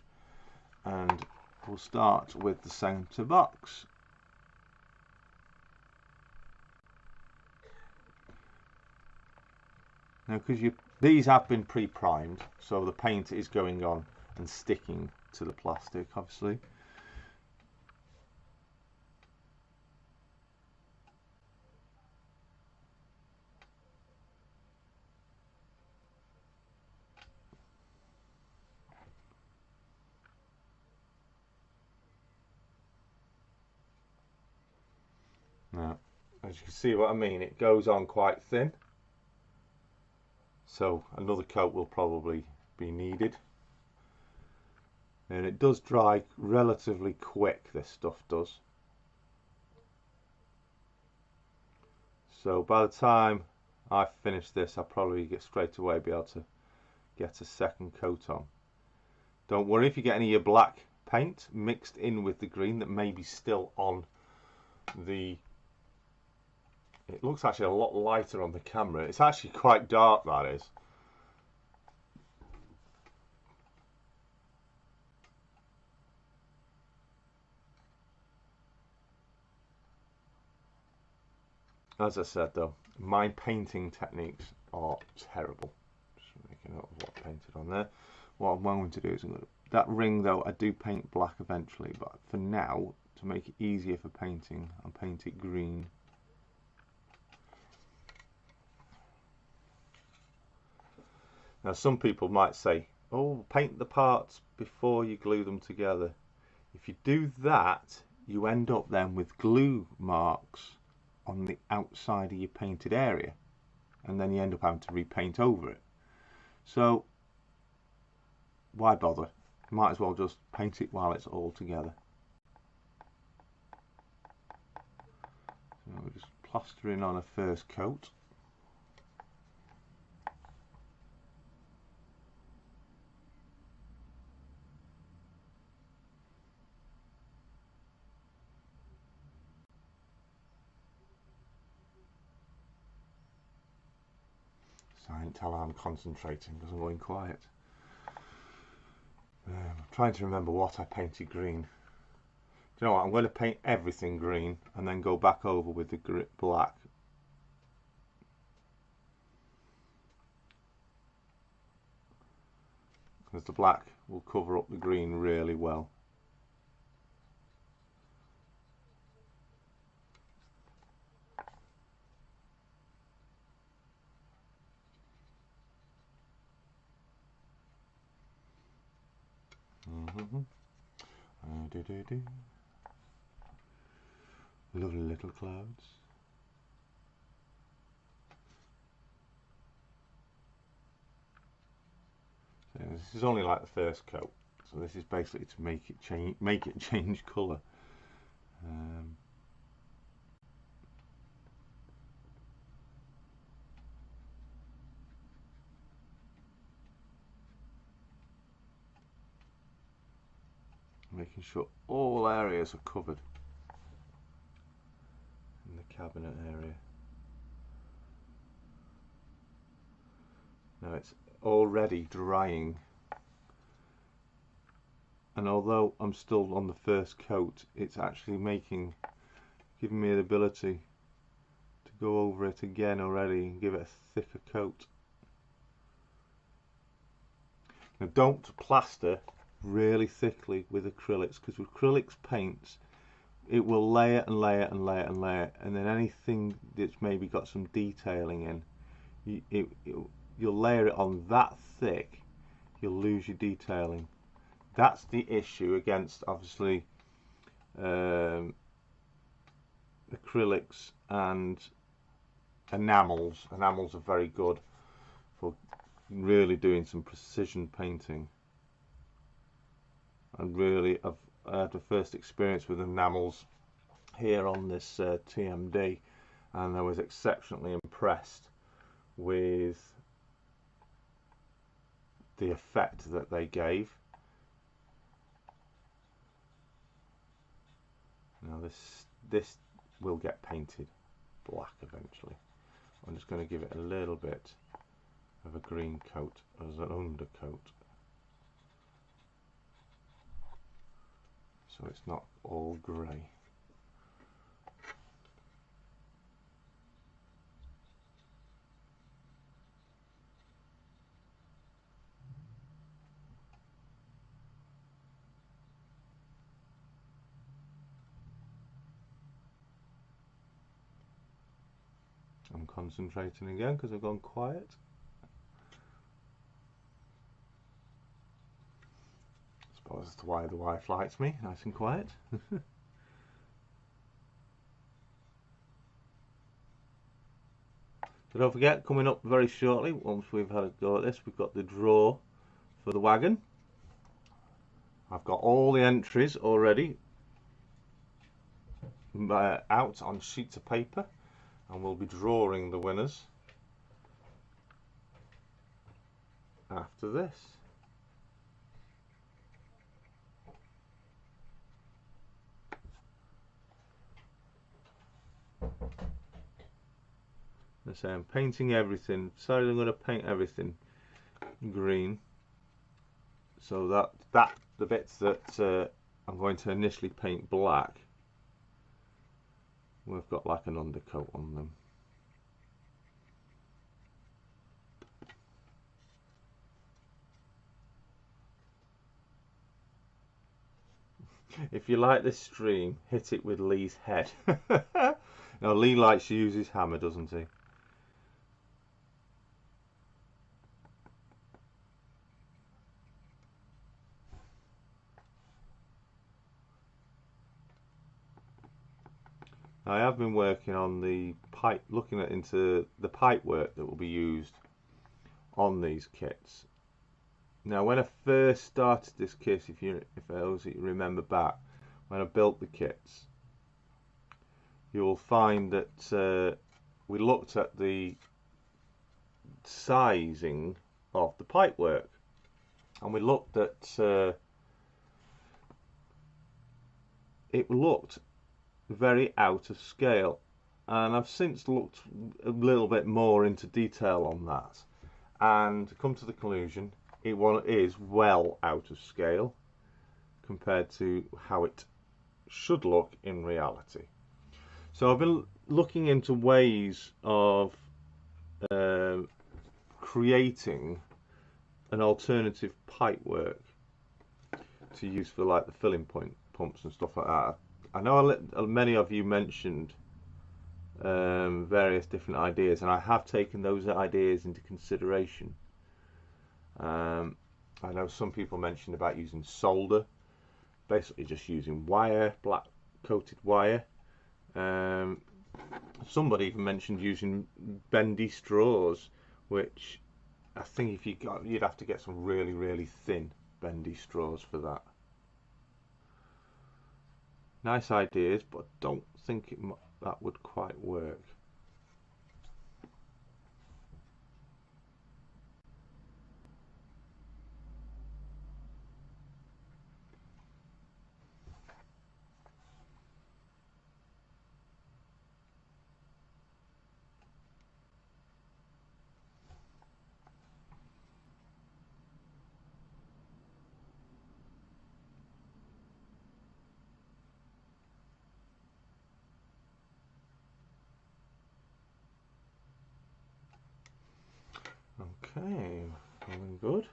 [SPEAKER 2] and we'll start with the centre box. Now, because these have been pre-primed, so the paint is going on and sticking to the plastic, obviously. Now, as you can see what I mean, it goes on quite thin. So another coat will probably be needed. And it does dry relatively quick, this stuff does. So by the time I finish this, I'll probably straight away be able to get a second coat on. Don't worry if you get any of your black paint mixed in with the green that may be still on the... It looks actually a lot lighter on the camera. It's actually quite dark, that is. As I said though, my painting techniques are terrible. Just making note of what I painted on there. What I'm going to do is, that ring though, I do paint black eventually, but for now, to make it easier for painting, I'll paint it green. Now some people might say, oh, paint the parts before you glue them together. If you do that, you end up then with glue marks on the outside of your painted area, and then you end up having to repaint over it. So why bother? You might as well just paint it while it's all together. So we're just plastering on a first coat. So I can tell I'm concentrating because I'm going quiet. I'm trying to remember what I painted green. Do you know what? I'm going to paint everything green and then go back over with the black. Because the black will cover up the green really well. Lovely little clouds. So this is only like the first coat, so this is basically to make it change colour. Making sure all areas are covered in the cabinet area. Now it's already drying, and although I'm still on the first coat, it's actually giving me the ability to go over it again already and give it a thicker coat. Now don't plaster really thickly with acrylics, because with acrylics paints it will layer and layer and layer and layer, and then anything that's maybe got some detailing in, you'll layer it on that thick, you'll lose your detailing. That's the issue against obviously acrylics and enamels. Enamels are very good for really doing some precision painting. And really, I had the first experience with enamels here on this TMD, and I was exceptionally impressed with the effect that they gave. Now this will get painted black eventually. I'm just going to give it a little bit of a green coat as an undercoat, so it's not all grey. I'm concentrating again because I've gone quiet. I suppose that's why the wife likes me, nice and quiet. So don't forget, coming up very shortly, once we've had a go at this, we've got the draw for the wagon. I've got all the entries already out on sheets of paper, and we'll be drawing the winners after this. So I'm painting everything. Sorry, I'm going to paint everything green, so that the bits that I'm going to initially paint black, we've got like an undercoat on them. If you like this stream, hit it with Lee's head. Now Lee likes to use his hammer, doesn't he? I have been working on the pipe, looking into the pipe work that will be used on these kits. Now, when I first started this kit, if those you remember back, when I built the kits, you will find that we looked at the sizing of the pipe work, and we looked at it looked very out of scale, and I've since looked a little bit more into detail on that and come to the conclusion it is well out of scale compared to how it should look in reality. So I've been looking into ways of creating an alternative pipe work to use for like the filling pumps and stuff like that. I know many of you mentioned various different ideas, and I have taken those ideas into consideration. I know some people mentioned about using solder, basically just using wire, black coated wire. Somebody even mentioned using bendy straws, which I think if you'd have to get some really thin bendy straws for that. Nice ideas, but I don't think that would quite work. Okay, feeling good.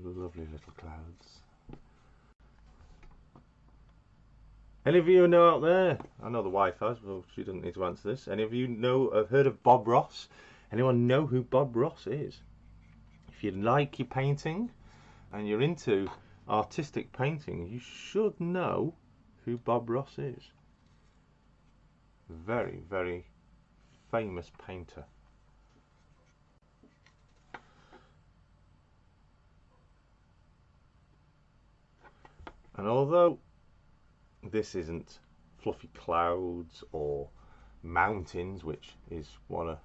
[SPEAKER 2] Lovely little clouds. Any of you know out there? I know the wife has, but she doesn't need to answer this. Any of you have heard of Bob Ross? Anyone know who Bob Ross is? If you like your painting and you're into artistic painting, you should know who Bob Ross is. Very famous painter. And although this isn't fluffy clouds or mountains, which is one of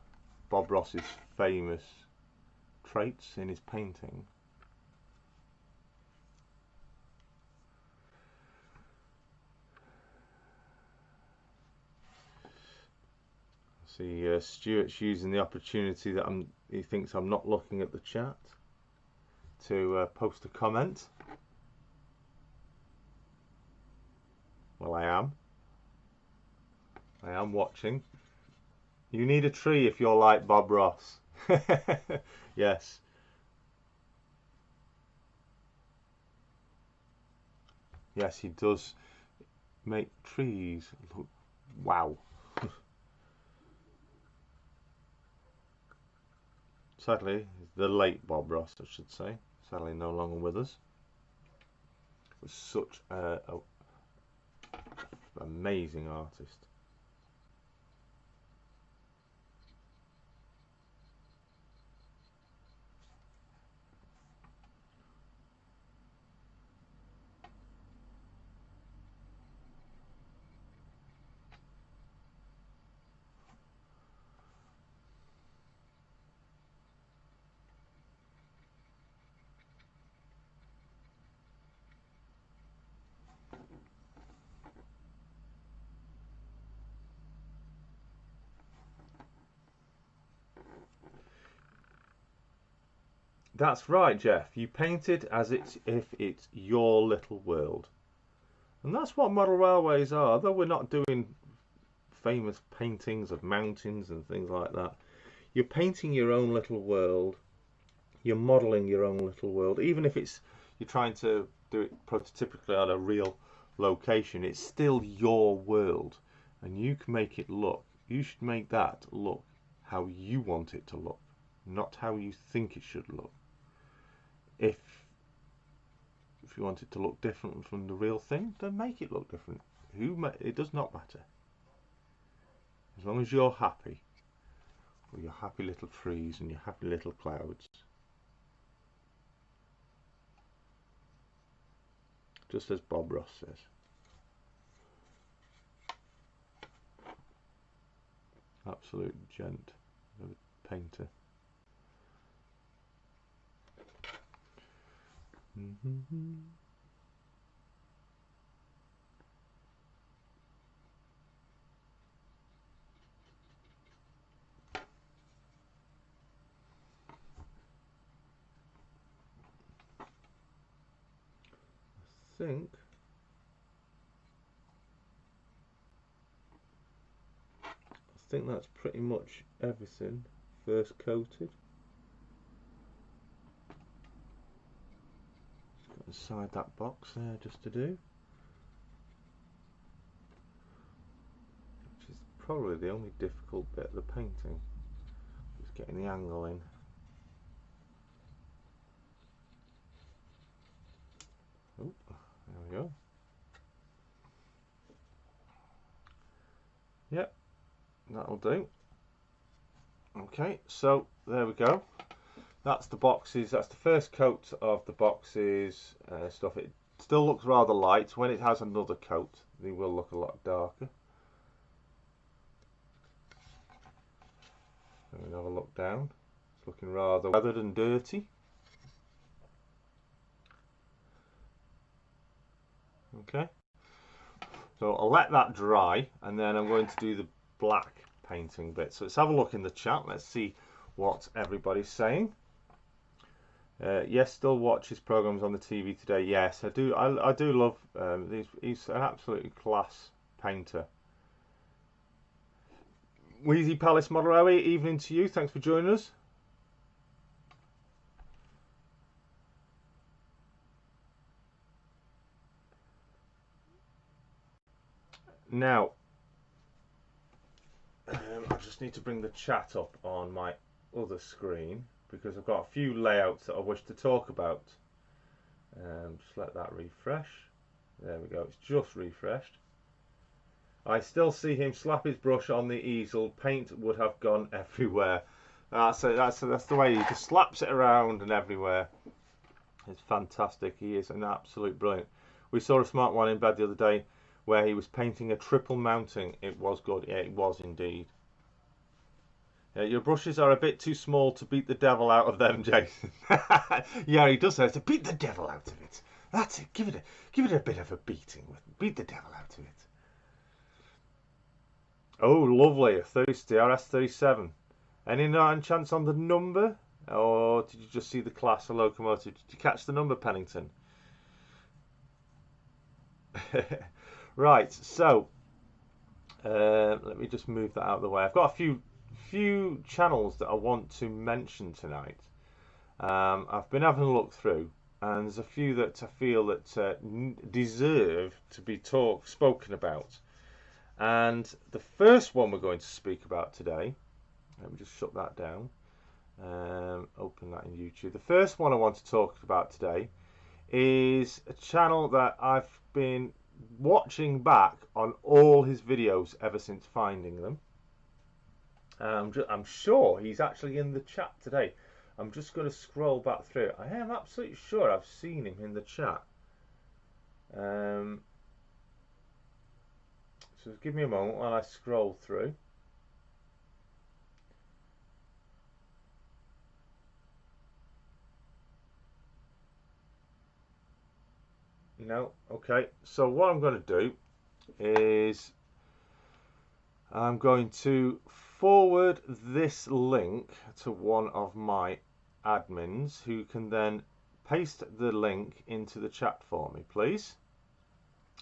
[SPEAKER 1] Bob Ross's famous traits in his painting. See, Stuart's using the opportunity that he thinks I'm not looking at the chat to post a comment. Well, I am. I am watching. You need a tree if you're like Bob Ross. Yes. Yes, he does make trees look wow. Sadly, the late Bob Ross, I should say, sadly no longer with us. Was such an amazing artist. That's right, Jeff. You paint it as if it's your little world. And that's what model railways are. Though we're not doing famous paintings of mountains and things like that, you're painting your own little world. You're modelling your own little world. Even if you're trying to do it prototypically on a real location, it's still your world. And you can make it look. You should make that look how you want it to look, not how you think it should look. If you want it to look different from the real thing, then make it look different. It does not matter. As long as you're happy with your happy little trees and your happy little clouds. Just as Bob Ross says. Absolute gent of a painter. I think that's pretty much everything first coated. Got inside that box there just to do, which is probably the only difficult bit of the painting, just getting the angle in. Oh, there we go. Yep, that'll do. Okay, so there we go. That's the boxes. That's the first coat of the boxes stuff. It still looks rather light. When it has another coat, they will look a lot darker. And we'll have a look down. It's looking rather weathered and dirty. Okay, so I'll let that dry, and then I'm going to do the black painting bit. So let's have a look in the chat. Let's see what everybody's saying. Yes, still watch his programs on the TV today. Yes, I do. I do love. He's an absolutely class painter. Wheezy Palace Model Railway, evening to you. Thanks for joining us. Now, I just need to bring the chat up on my other screen because I've got a few layouts that I wish to talk about. Just let that refresh. There we go, it's just refreshed. I still see him slap his brush on the easel. Paint would have gone everywhere. That's the way he just slaps it around and everywhere. It's fantastic. He is an absolute brilliant. We saw a smart one in bed the other day where he was painting a triple mounting. It was good. Yeah, it was indeed.
[SPEAKER 2] Your brushes are a bit too small to beat the devil out of them, Jason. Yeah, he does say to beat the devil out of it. That's it. Give it a bit of a beating. Beat the devil out of it. Oh, lovely. A DRS37. Any chance on the number? Or did you just see the class of locomotive? Did you catch the number, Pennington? Right, so let me just move that out of the way. I've got a few channels that I want to mention tonight. I've been having a look through, and there's a few that I feel that deserve to be spoken about. And the first one we're going to speak about today, let me just shut that down, open that in YouTube. The first one I want to talk about today is a channel that I've been watching back on all his videos ever since finding them. I'm sure he's actually in the chat today. I'm just going to scroll back through. I am absolutely sure I've seen him in the chat. So give me a moment while I scroll through. No, okay. So what I'm going to do is I'm going to forward this link to one of my admins who can then paste the link into the chat for me, please.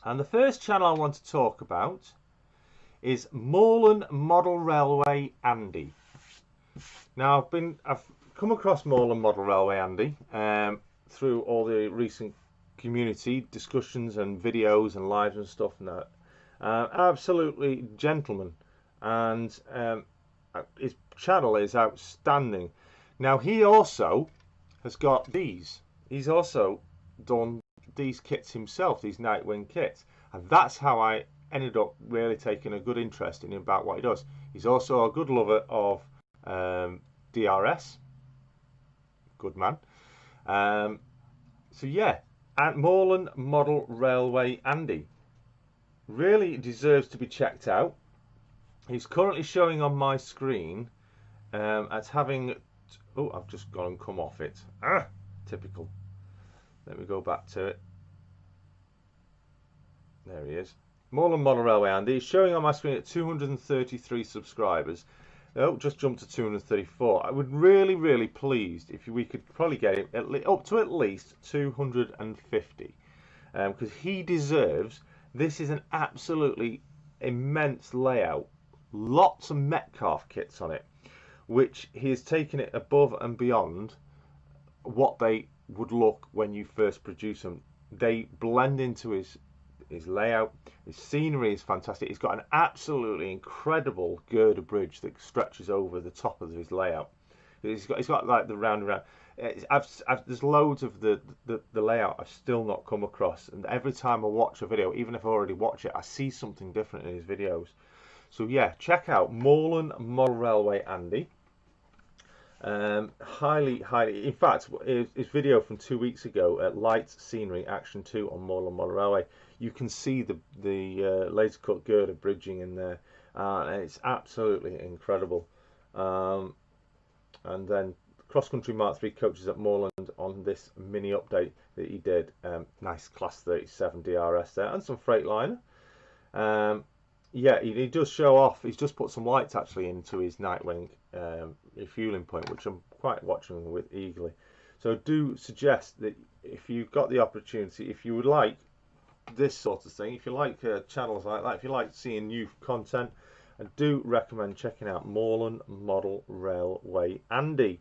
[SPEAKER 2] And the first channel I want to talk about is Moreland Model Railway Andy. Now I've come across Moreland Model Railway Andy through all the recent community discussions and videos and lives and stuff and that. Absolutely gentleman, and his channel is outstanding. Now he also has got these. He's also done these kits himself, these Knightwing kits, and that's how I ended up really taking a good interest in him about what he does. He's also a good lover of DRS, good man. So yeah, at Moreland Model Railway Andy really deserves to be checked out. He's currently showing on my screen as having, oh, I've just gone and come off it. Typical. Let me go back to it. There he is. Moreland Model Railway Andy. He's showing on my screen at 233 subscribers. Oh, just jumped to 234. I would really pleased if we could probably get him up to at least 250, because he deserves. This is an absolutely immense layout. Lots of Metcalf kits on it, which he has taken it above and beyond what they would look when you first produce them. They blend into his layout. His scenery is fantastic. He's got an absolutely incredible girder bridge that stretches over the top of his layout. He's got like the round and round. There's loads of the layout I've still not come across, and every time I watch a video, even if I already watch it, I see something different in his videos. So yeah, check out Moreland Model Railway Andy. Highly, in fact, his video from 2 weeks ago at Light Scenery Action 2 on Moreland Model Railway, you can see the laser cut girder bridging in there, and it's absolutely incredible. And then Cross Country Mark 3 coaches at Moreland on this mini update that he did. Nice Class 37 DRS there, and some Freightliner. Yeah, he does show off. He's just put some lights actually into his Knightwing refueling point, which I'm quite watching with eagerly. So I do suggest that if you've got the opportunity, if you would like this sort of thing, if you like channels like that, if you like seeing new content, I do recommend checking out Moreland Model Railway Andy.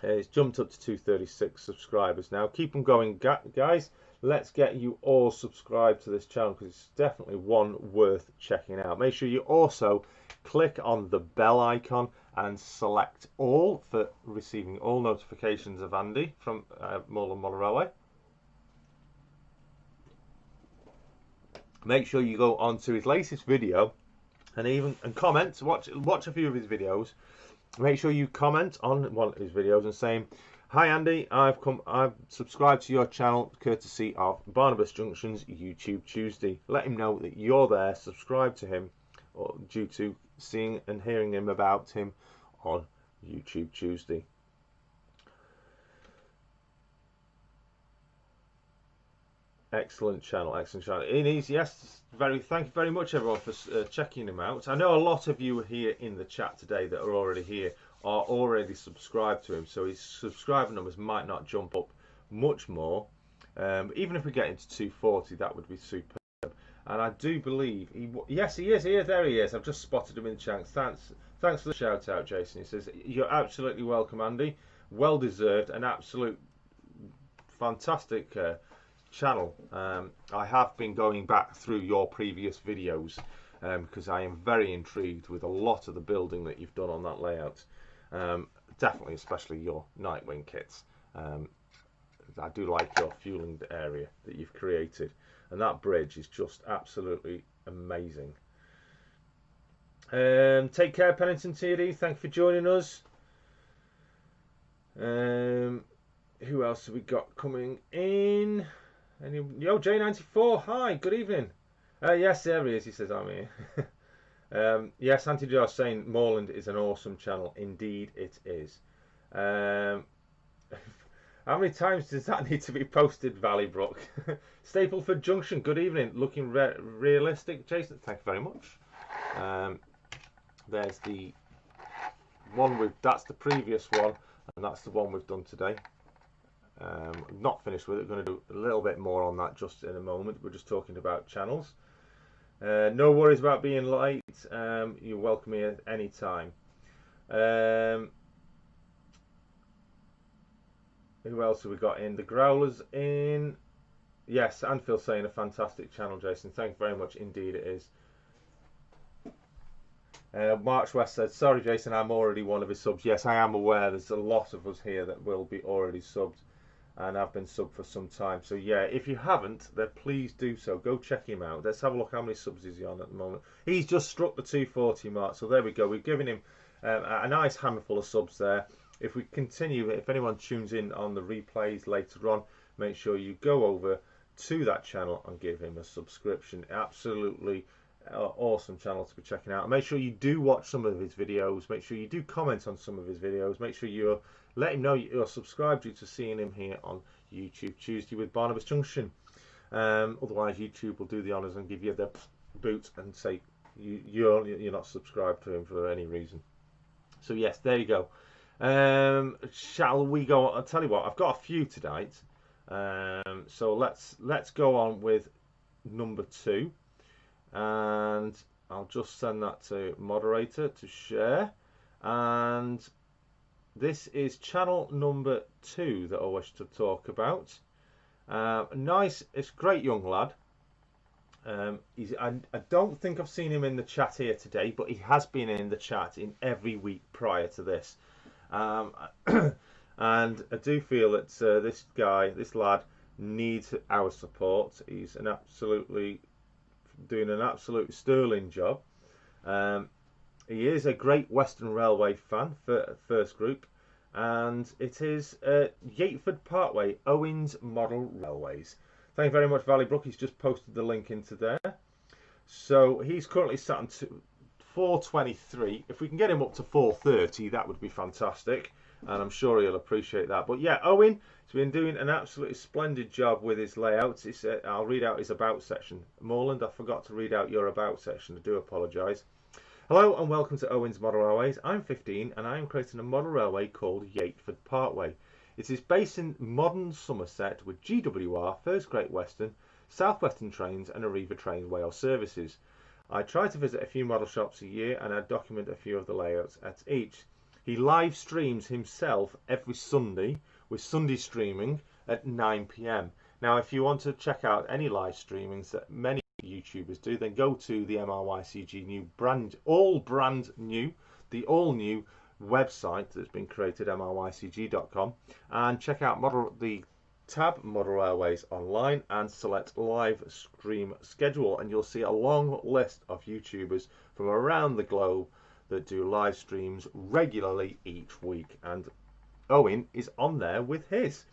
[SPEAKER 2] It's jumped up to 236 subscribers now. Keep them going, guys. Let's get you all subscribed to this channel, because it's definitely one worth checking out. Make sure you also click on the bell icon and select all for receiving all notifications of Andy from Moreland Model Railway. Make sure you go on to his latest video and comment. Watch a few of his videos. Make sure you comment on one of his videos and saying, "Hi Andy, I've subscribed to your channel courtesy of Barnabas Junction's YouTube Tuesday." Let him know that you're there, subscribe to him, or due to seeing and hearing him about him on YouTube Tuesday. Excellent channel, excellent channel. It is, yes. Thank you very much, everyone, for checking him out. I know a lot of you here in the chat today that are already here are already subscribed to him, so his subscriber numbers might not jump up much more. Even if we get into 240, that would be superb. And I do believe yes, he is here. There he is. I've just spotted him in the chat. Thanks for the shout out, Jason. He says you're absolutely welcome, Andy. Well deserved. An absolute fantastic channel. I have been going back through your previous videos because I am very intrigued with a lot of the building that you've done on that layout. Definitely, especially your Knightwing kits. I do like your fueling area that you've created, and that bridge is just absolutely amazing. Take care, Pennington TD. Thank you for joining us. Who else have we got coming in? Yo, J94. Hi, good evening. Yes, there he is. He says I'm here. Yes, Auntie Josh saying Moreland is an awesome channel. Indeed, it is. How many times does that need to be posted, Valleybrook? Stapleford Junction, good evening. Looking realistic, Jason. Thank you very much. There's the one that's the previous one, and that's the one we've done today. Not finished with it. We're going to do a little bit more on that just in a moment. We're just talking about channels. No worries about being late. You're welcome here any time. Who else have we got in? The Growlers in. Yes, Anfield saying a fantastic channel, Jason. Thank you very much. Indeed, it is. March West said, sorry, Jason, I'm already one of his subs. Yes, I am aware. There's a lot of us here that will be already subbed, and I've been subbed for some time. So, yeah, if you haven't, then please do so. Go check him out. Let's have a look how many subs he's on at the moment. He's just struck the 240 mark. So, there we go. We've given him a nice handful of subs there. If we continue, if anyone tunes in on the replays later on, make sure you go over to that channel and give him a subscription. Absolutely awesome channel to be checking out. And make sure you do watch some of his videos. Make sure you do comment on some of his videos. Make sure you let him know you're subscribed to seeing him here on YouTube Tuesday with Barnabas Junction. Otherwise, YouTube will do the honours and give you the boot and say you're not subscribed to him for any reason. So yes, there you go. Shall we go? I'll tell you what. I've got a few tonight. So let's go on with number 2, and I'll just send that to moderator to share. And this is channel number 2 that I wish to talk about. Nice, it's a great young lad. I don't think I've seen him in the chat here today, but he has been in the chat in every week prior to this. And I do feel that this lad needs our support. He's doing an absolute sterling job. He is a Great Western Railway fan for First Group, and it is Yateford Parkway, Owens Model Railways. Thank you very much, Valleybrook. He's just posted the link into there. So he's currently sat on 423. If we can get him up to 430, that would be fantastic, and I'm sure he'll appreciate that. But yeah, Owen has been doing an absolutely splendid job with his layouts. I'll read out his about section. Moreland, I forgot to read out your about section. I do apologise. Hello and welcome to Owens Model Railways. I'm 15 and I am creating a model railway called Yateford Parkway. It is based in modern Somerset with GWR, First Great Western, South Western Trains and Arriva Trains Wales services. I try to visit a few model shops a year and I document a few of the layouts at each. He live streams himself every Sunday with Sunday streaming at 9 PM. Now if you want to check out any live streamings that many YouTubers do, then go to the MRYCG the all new website that's been created, mrycg.com, and check out the tab Model Railways online and select live stream schedule, and you'll see a long list of YouTubers from around the globe that do live streams regularly each week, and Owen is on there with his.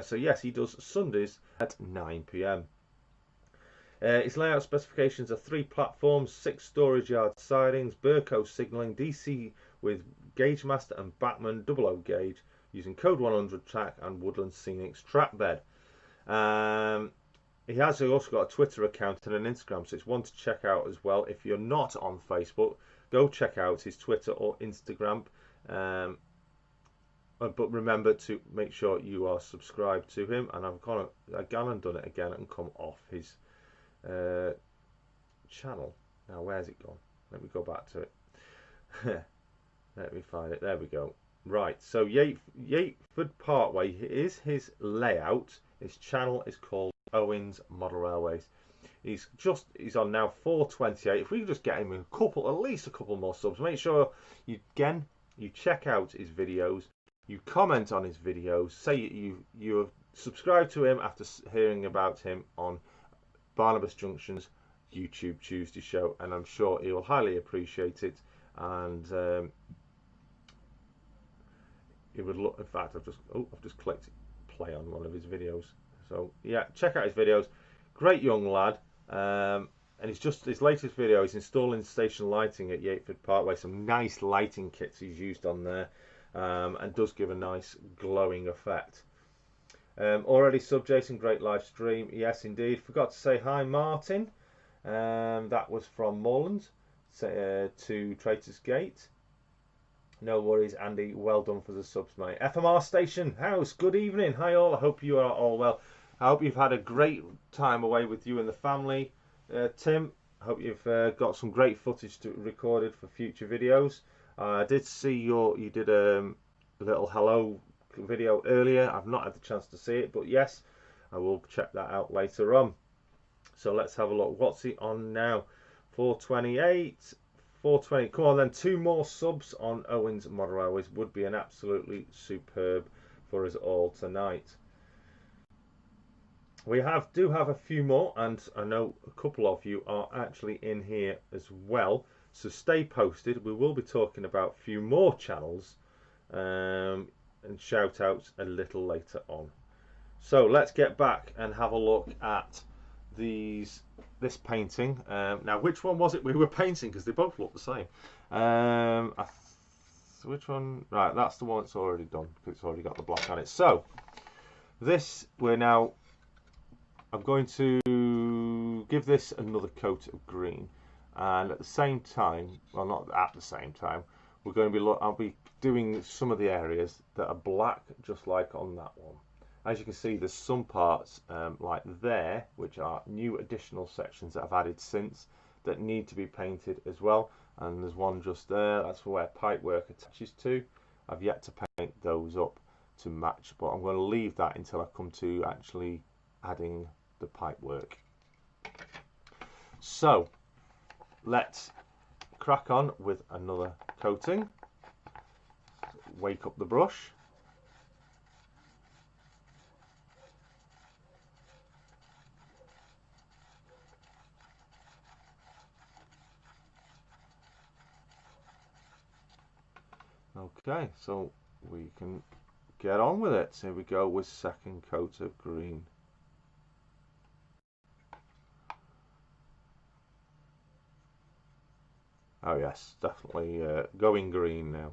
[SPEAKER 2] So yes, he does Sundays at 9 PM.
[SPEAKER 3] Its layout specifications are 3 platforms, 6 storage yard sidings, Burco signalling, DC with gauge master and Batman 00 gauge using code 100 track and Woodland Scenics track bed. He has also got a Twitter account and an Instagram, so it's one to check out as well. If you're not on Facebook, go check out his Twitter or Instagram. But remember to make sure you are subscribed to him. And I've gone and done it again and come off his channel. Now where's it gone? Let me go back to it. Let me find it. There we go. Right, so Yateford Parkway is his layout. His channel is called Owens Model Railways. He's on now 428. If we could just get him at least a couple more subs, make sure you check out his videos, you comment on his videos, say you have subscribed to him after hearing about him on Barnabas Junction's YouTube Tuesday show, and I'm sure he will highly appreciate it. And he would look. In fact, I've just clicked play on one of his videos. So yeah, check out his videos. Great young lad. And his latest video is installing station lighting at Yateford Parkway. Some nice lighting kits he's used on there, and does give a nice glowing effect. Already sub Jason, great live stream. Yes, indeed. Forgot to say hi, Martin. That was from Moreland to Traitors Gate. No worries, Andy. Well done for the subs, mate. FMR Station House, good evening. Hi all. I hope you are all well. I hope you've had a great time away with you and the family. Tim, I hope you've got some great footage recorded for future videos. I did see you did a little hello video earlier. I've not had the chance to see it, but yes, I will check that out later on. So let's have a look. What's he on now? 428. 420. Come on then, 2 more subs on Owens Model Railways would be an absolutely superb for us all tonight. We do have a few more, and I know a couple of you are actually in here as well, so stay posted. We will be talking about a few more channels and shout outs a little later on. So let's get back and have a look at this painting. Now, which one was it we were painting? Because they both look the same. Which one? Right, that's the one that's already done, because it's already got the black on it. So this, I'm going to give this another coat of green, and at the same time, well, not at the same time, we're going to be I'll be doing some of the areas that are black, just like on that one. As you can see, there's some parts like there, which are new additional sections that I've added since, that need to be painted as well. And there's one just there, that's where pipework attaches to. I've yet to paint those up to match, but I'm going to leave that until I come to actually adding the pipework. So let's crack on with another coating. Wake up the brush. Okay, so we can get on with it. So here we go with second coat of green. Oh yes, definitely going green now.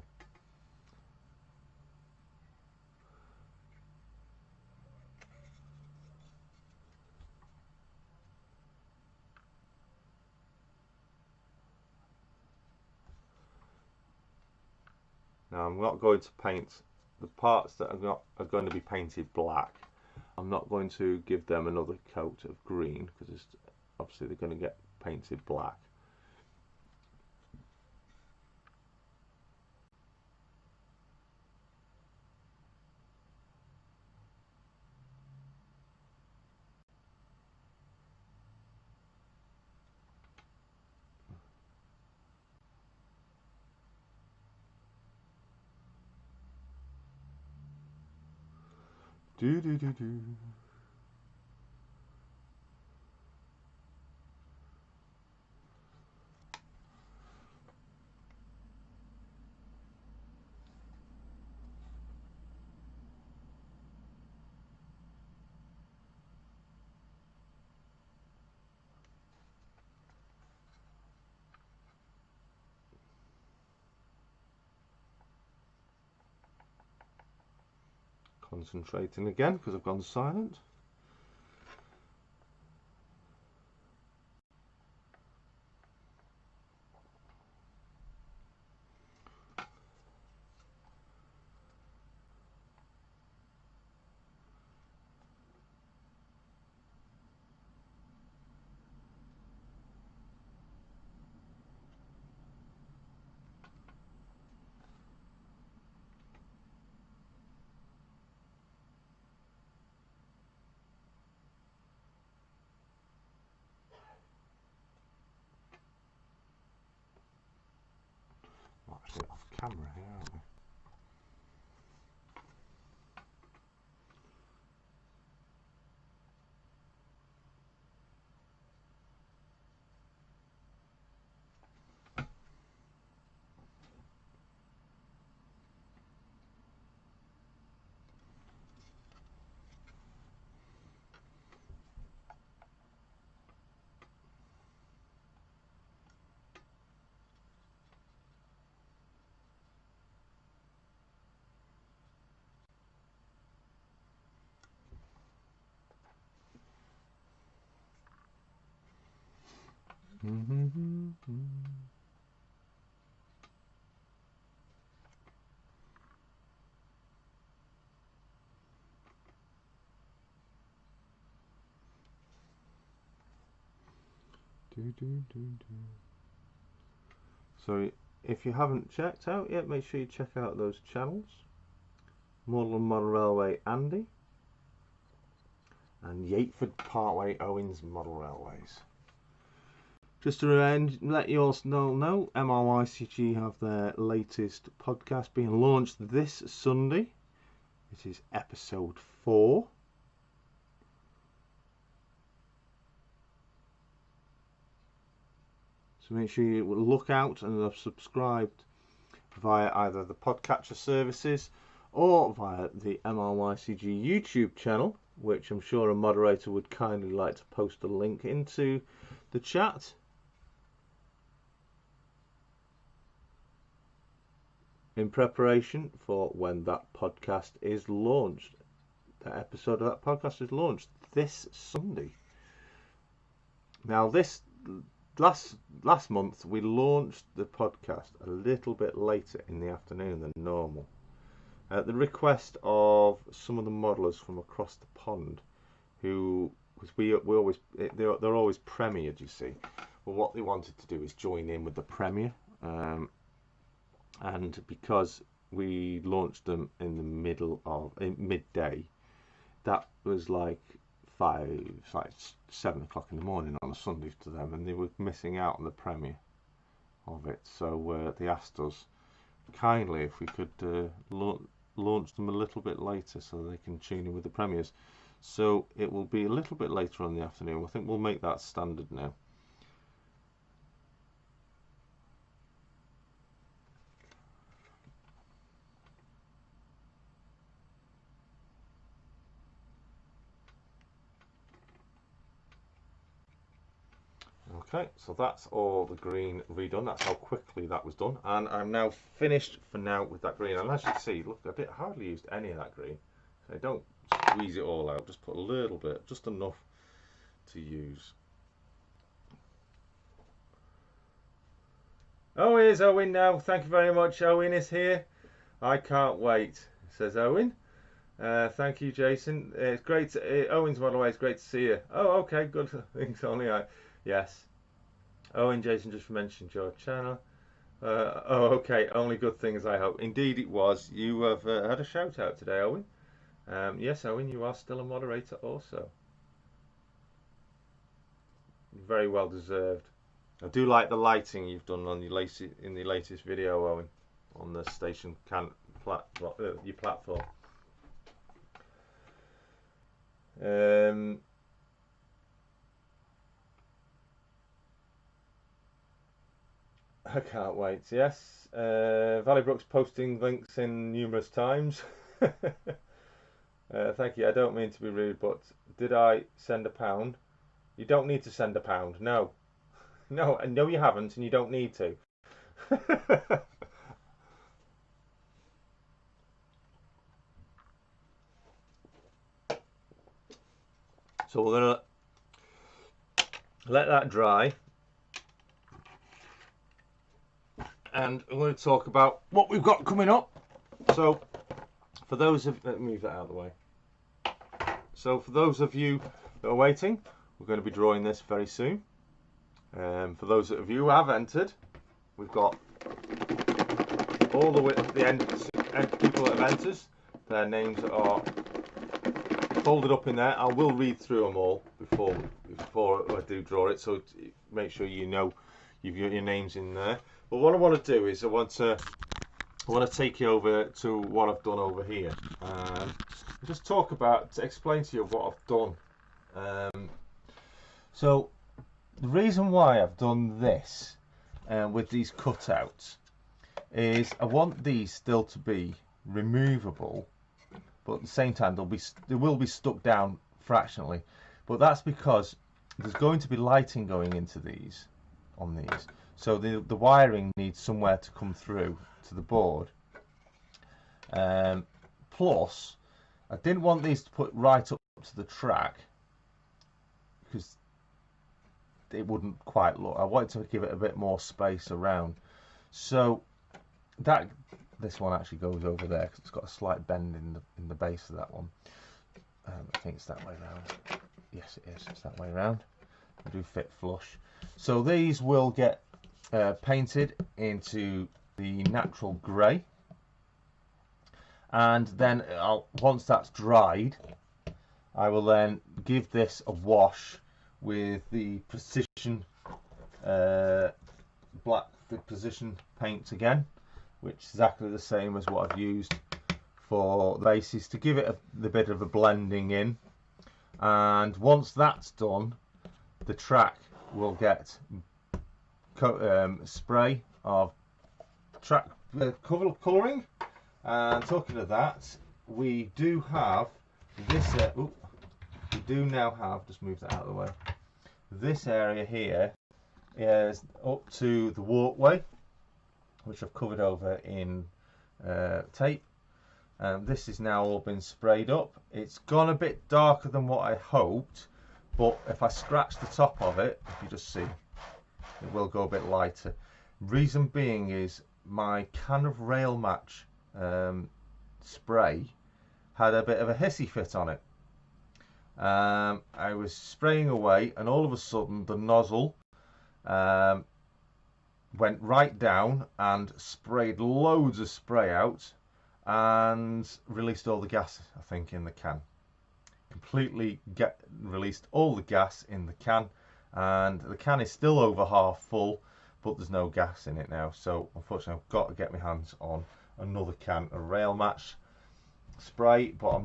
[SPEAKER 3] Now I'm not going to paint the parts that are going to be painted black. I'm not going to give them another coat of green, because obviously they're going to get painted black. Do do do do. Concentrating again because I've gone silent. Actually off camera here, aren't we? So if you haven't checked out yet, make sure you check out those channels. Model and Model Railway Andy and Yateford Parkway Owens Model Railways. Just to let you all know, MRYCG have their latest podcast being launched this Sunday. It is episode 4. So make sure you look out and have subscribed via either the podcatcher services or via the MRYCG YouTube channel, which I'm sure a moderator would kindly like to post a link into the chat. In preparation for when that podcast is launched. That episode of that podcast is launched this Sunday. Now this last month we launched the podcast a little bit later in the afternoon than normal. At the request of some of the modelers from across the pond, who, because they're always premiered, you see. Well, what they wanted to do is join in with the premiere, and because we launched them in the middle of midday, that was like 7 o'clock in the morning on a Sunday to them, and they were missing out on the premiere of it. So they asked us kindly if we could launch them a little bit later so they can tune in with the premieres. So it will be a little bit later on in the afternoon. I think we'll make that standard now. Okay, so that's all the green redone. That's how quickly that was done, and I'm now finished for now with that green. And as you can see, look, I hardly used any of that green. So I don't squeeze it all out, just put a little bit, just enough to use. Oh, here's Owen now. Thank you very much. Owen is here. I can't wait, says Owen. Thank you, Jason. It's great. Owen's Model Way, it's great to see you. Oh, okay, good. Thanks, only I. Yes. Owen, Jason just mentioned your channel. Oh, okay. Only good things, I hope. Indeed, it was. You have had a shout out today, Owen. Yes, Owen, you are still a moderator, also. Very well deserved. I do like the lighting you've done on your in the latest video, Owen, on the station your platform. I can't wait. Yes, Valleybrooks posting links in numerous times. Thank you. I don't mean to be rude, but did I send £1? You don't need to send £1. No, no, you haven't, and you don't need to. So we're going to let that dry, and I'm going to talk about what we've got coming up. So for those of, let me move that out of the way. So for those of you that are waiting, we're going to be drawing this very soon. For those of you who have entered, we've got all the end people that have entered. Their names are folded up in there. I will read through them all before I do draw it, so make sure you know you've got your names in there. But what I want to do is I want to take you over to what I've done over here, and just explain to you what I've done. So the reason why I've done this with these cutouts is I want these still to be removable, but at the same time they will be stuck down fractionally. But that's because there's going to be lighting going into these on these, so the wiring needs somewhere to come through to the board. Plus, I didn't want these to put right up to the track because it wouldn't quite look. I wanted to give it a bit more space around, so this one actually goes over there because it's got a slight bend in the base of that one. I think it's that way around. Yes, it is. It's that way around. They do fit flush. So these will get painted into the natural grey, and then once that's dried, I will then give this a wash with the precision precision paint again, which is exactly the same as what I've used for the bases, to give it the bit of a blending in. And once that's done, the track will get spray of track colouring. And talking of that, we do have this. We do now have, just move that out of the way. This area here is up to the walkway, which I've covered over in tape. This is now all been sprayed up. It's gone a bit darker than what I hoped, but if I scratch the top of it, if you just see, it will go a bit lighter. Reason being is my can of rail match spray had a bit of a hissy fit on it. I was spraying away, and all of a sudden the nozzle went right down and sprayed loads of spray out and released all the gas, I think, in the can. Completely released all the gas in the can, and the can is still over half full, but there's no gas in it now. So unfortunately I've got to get my hands on another can of rail match spray, but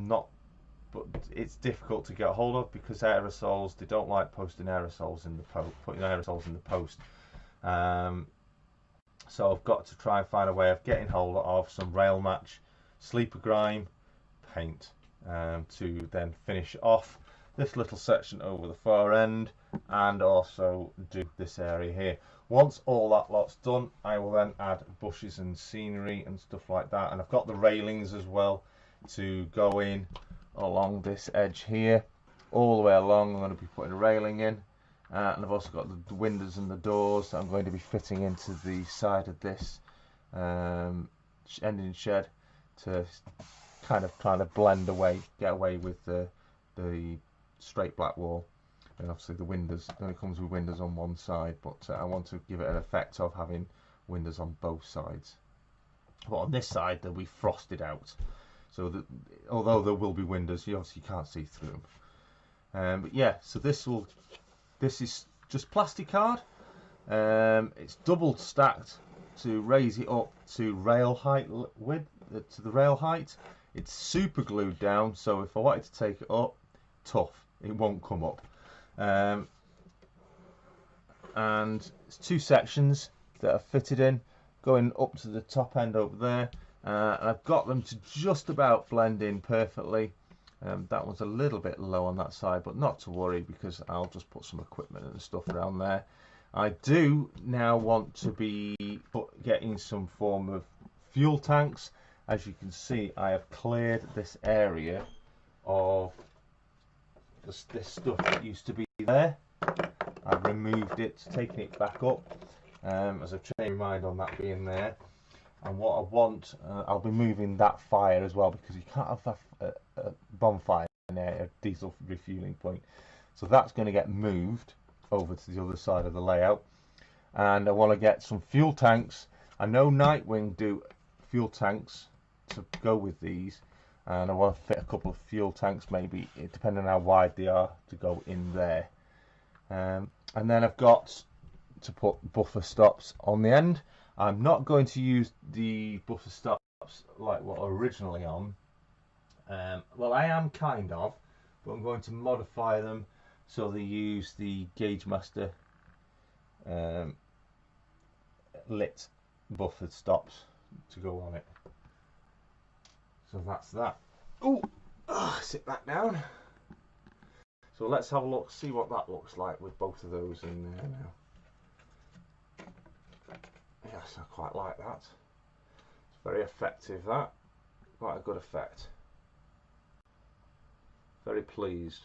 [SPEAKER 3] it's difficult to get hold of because aerosols, they don't like posting aerosols in the putting aerosols in the post. So I've got to try and find a way of getting hold of some rail match sleeper grime paint to then finish off this little section over the far end, and also do this area here. Once all that lot's done, I will then add bushes and scenery and stuff like that, and I've got the railings as well to go in along this edge here, all the way along. I'm going to be putting a railing in, and I've also got the windows and the doors that I'm going to be fitting into the side of this engine shed to kind of try to get away with the straight black wall. And obviously the windows, it only comes with windows on one side, but I want to give it an effect of having windows on both sides. But on this side they'll be frosted out, so that although there will be windows, you obviously can't see through them. But yeah, so this is just plastic card. It's double stacked to raise it up to rail height to the rail height. It's super glued down, so if I wanted to take it up, tough, it won't come up. And it's two sections that are fitted in, going up to the top end over there, and I've got them to just about blend in perfectly. That one's a little bit low on that side, but not to worry, because I'll just put some equipment and stuff around there. I do now want to be getting some form of fuel tanks. As you can see, I have cleared this area of this stuff that used to be there. I've removed it, taken it back up, as I've changed my mind on that being there. And what I want, I'll be moving that fire as well, because you can't have a bonfire in a diesel refueling point. So that's going to get moved over to the other side of the layout. And I want to get some fuel tanks. I know Knightwing do fuel tanks to go with these, and I want to fit a couple of fuel tanks, maybe depending on how wide they are, to go in there. And then I've got to put buffer stops on the end. I'm not going to use the buffer stops like what are originally on. Well, I am kind of, but I'm going to modify them so they use the Gauge Master lit buffered stops to go on it. So that's that. Oh, sit back down. So let's have a look, see what that looks like with both of those in there now. Yes, I quite like that. It's very effective, that. Quite a good effect. Very pleased.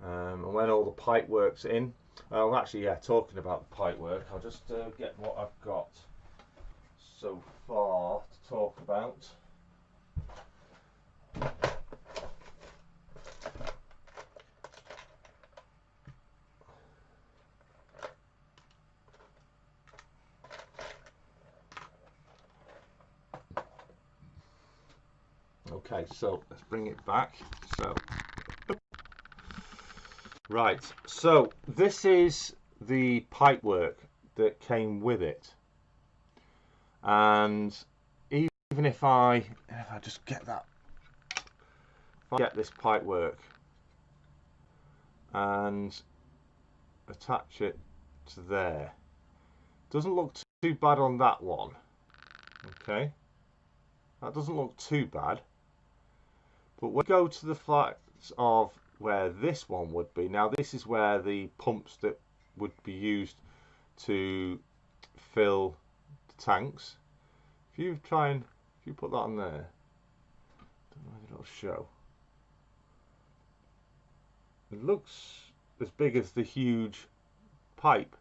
[SPEAKER 3] And when all the pipe work's in, actually, yeah, talking about the pipe work, I'll just get what I've got so far to talk about. Okay, so let's bring it back. So, right, so this is the pipe work that came with it, and even if I just get that, if I get this pipe work and attach it to there, doesn't look too bad on that one. Okay, that doesn't look too bad. But when we go to the flats of where this one would be, now this is where the pumps that would be used to fill the tanks. If you put that on there, don't know if it'll show. It looks as big as the huge pipe,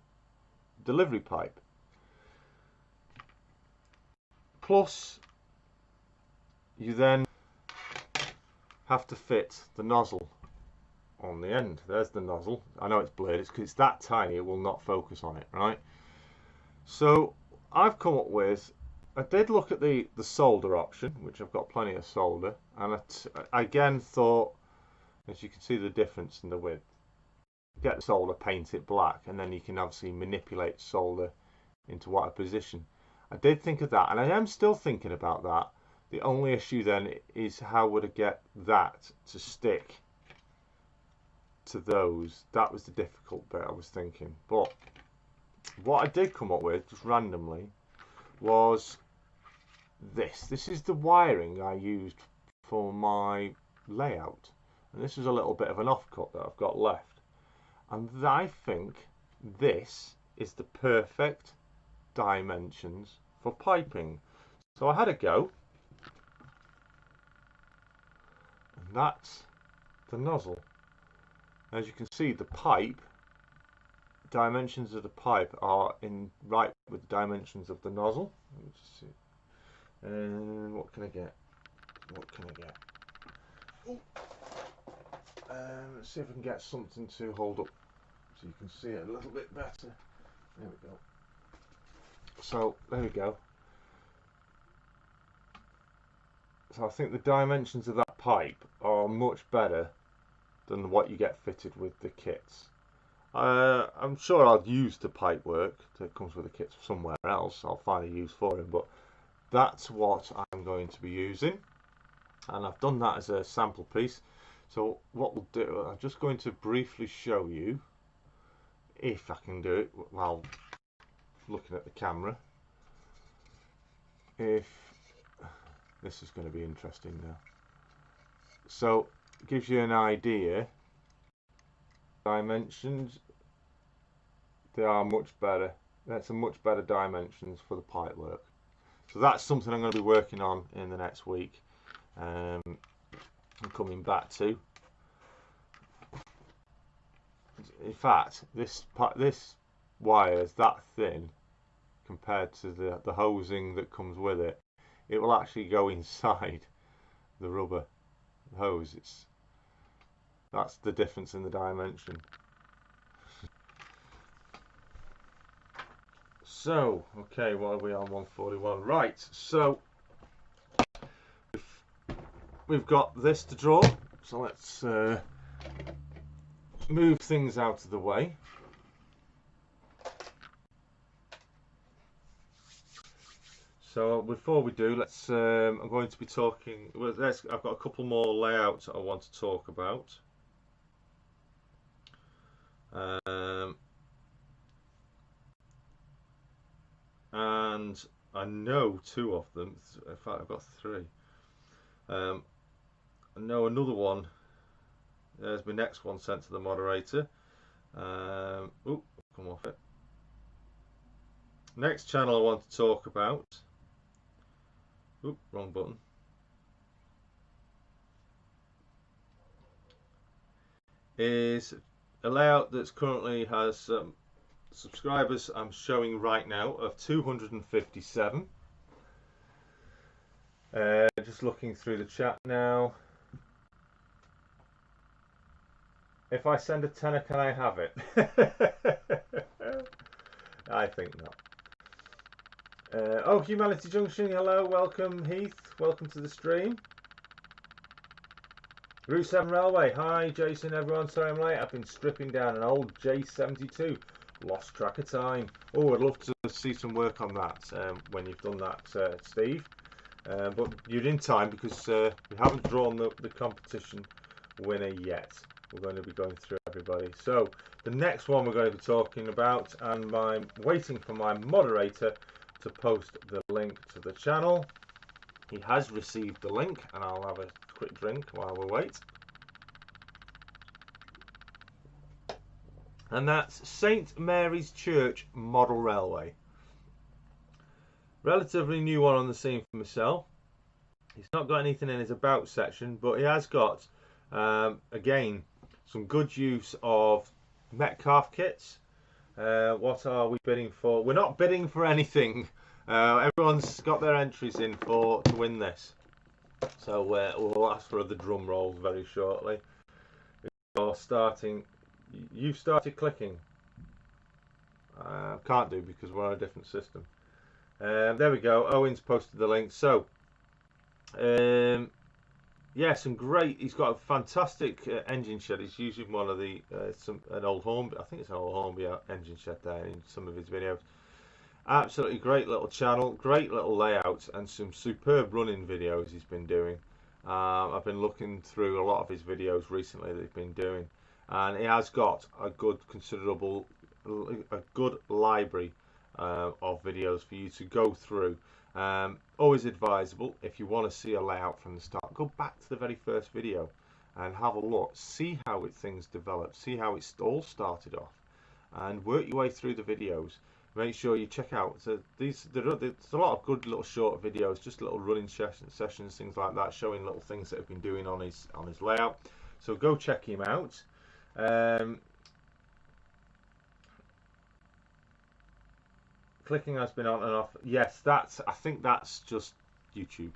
[SPEAKER 3] delivery pipe. Plus, you then have to fit the nozzle on the end. There's the nozzle. I know it's blurred, it's because it's that tiny it will not focus on it, right? So I've come up with, I did look at the solder option, which I've got plenty of solder, and I again thought, as you can see the difference in the width, get the solder, paint it black, and then you can obviously manipulate solder into whatever position. I did think of that, and I am still thinking about that. The only issue then is how would I get that to stick to those. That was the difficult bit I was thinking. But what I did come up with, just randomly, was this. This is the wiring I used for my layout. And this is a little bit of an offcut that I've got left. And I think this is the perfect dimensions for piping. So I had a go. And that's the nozzle. As you can see, the pipe, dimensions of the pipe are in right with the dimensions of the nozzle. Let me just see. And what can I get? What can I get? Let's see if I can get something to hold up so you can see it a little bit better. There we go. So there we go. So I think the dimensions of that pipe are much better than what you get fitted with the kits. I'm sure I'll use the pipe work that comes with the kits somewhere else. I'll find a use for it, but that's what I'm going to be using, and I've done that as a sample piece. So what we'll do, I'm just going to briefly show you, if I can do it while looking at the camera. If this is going to be interesting now. So it gives you an idea. Dimensions, they are much better. That's a much better dimensions for the pipe work. So that's something I'm going to be working on in the next week. I'm coming back to. in fact, this wire is that thin compared to the hosing that comes with it. It will actually go inside the rubber hose. That's the difference in the dimension. So, okay, what are we on? 141. Right, so we've got this to draw. So let's move things out of the way. So before we do, let's. I'm going to be talking. Well, I've got a couple more layouts that I want to talk about. And I know two of them. In fact, I've got three. I know another one. There's my next one sent to the moderator. Oh, come off it. Next channel I want to talk about. Oop, wrong button. Is a layout that's currently has subscribers I'm showing right now of 257. Just looking through the chat now. If I send a tenner, can I have it? I think not. Oh, Humanity Junction, hello, welcome Heath, welcome to the stream. Route 7 Railway, hi Jason, everyone, sorry I'm late, I've been stripping down an old J72, lost track of time. Oh, I'd love to see some work on that when you've done that, Steve. But you're in time because we haven't drawn the competition winner yet. We're going to be going through everybody. So the next one we're going to be talking about, and I'm waiting for my moderator to post the link to the channel. He has received the link, and I'll have a quick drink while we wait. And that's St Mary's Church Model Railway. Relatively new one on the scene for myself. He's not got anything in his about section, but he has got again some good use of Metcalf kits. What are we bidding for? We're not bidding for anything. Everyone's got their entries in to win this. So we'll ask for the drum rolls very shortly. You're starting. You've started clicking. Can't do because we're on a different system. There we go. Owen's posted the link. So yeah, some great. He's got a fantastic engine shed. He's using one of the an old Hornby. I think it's an old Hornby engine shed there in some of his videos. Absolutely great little channel, great little layout, and some superb running videos he's been doing. I've been looking through a lot of his videos recently that he's been doing, and he has got a good library of videos for you to go through. Always advisable, if you want to see a layout from the start, go back to the very first video and have a look, see how things developed, see how it all started off, and work your way through the videos. Make sure you check out. So there's a lot of good little short videos, just little running sessions, things like that, showing little things that have been doing on his layout. So go check him out. Clicking has been on and off. Yes, I think that's just YouTube.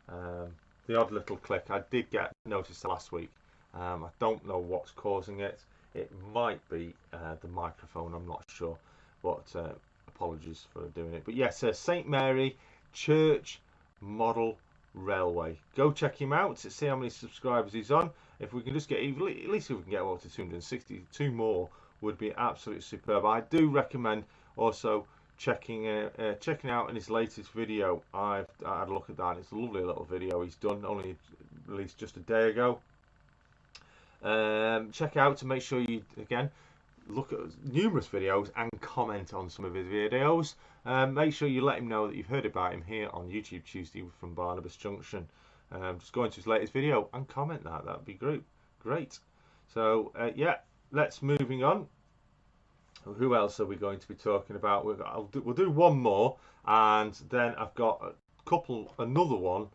[SPEAKER 3] The odd little click. I did get noticed last week. I don't know what's causing it. It might be the microphone. I'm not sure. But apologies for doing it. But yes, St Mary Church Model Railway. Go check him out to see how many subscribers he's on. If we can just get, at least if we can get up to 262 more, would be absolutely superb. I do recommend also checking out in his latest video. I had a look at that. It's a lovely little video he's done, only released just a day ago. Check out to make sure you again look at numerous videos and comment on some of his videos. Make sure you let him know that you've heard about him here on YouTube Tuesday from Barnabas Junction. Just go into his latest video and comment that'd be great. So yeah, let's moving on. Who else are we going to be talking about? We'll do one more, and then I've got another one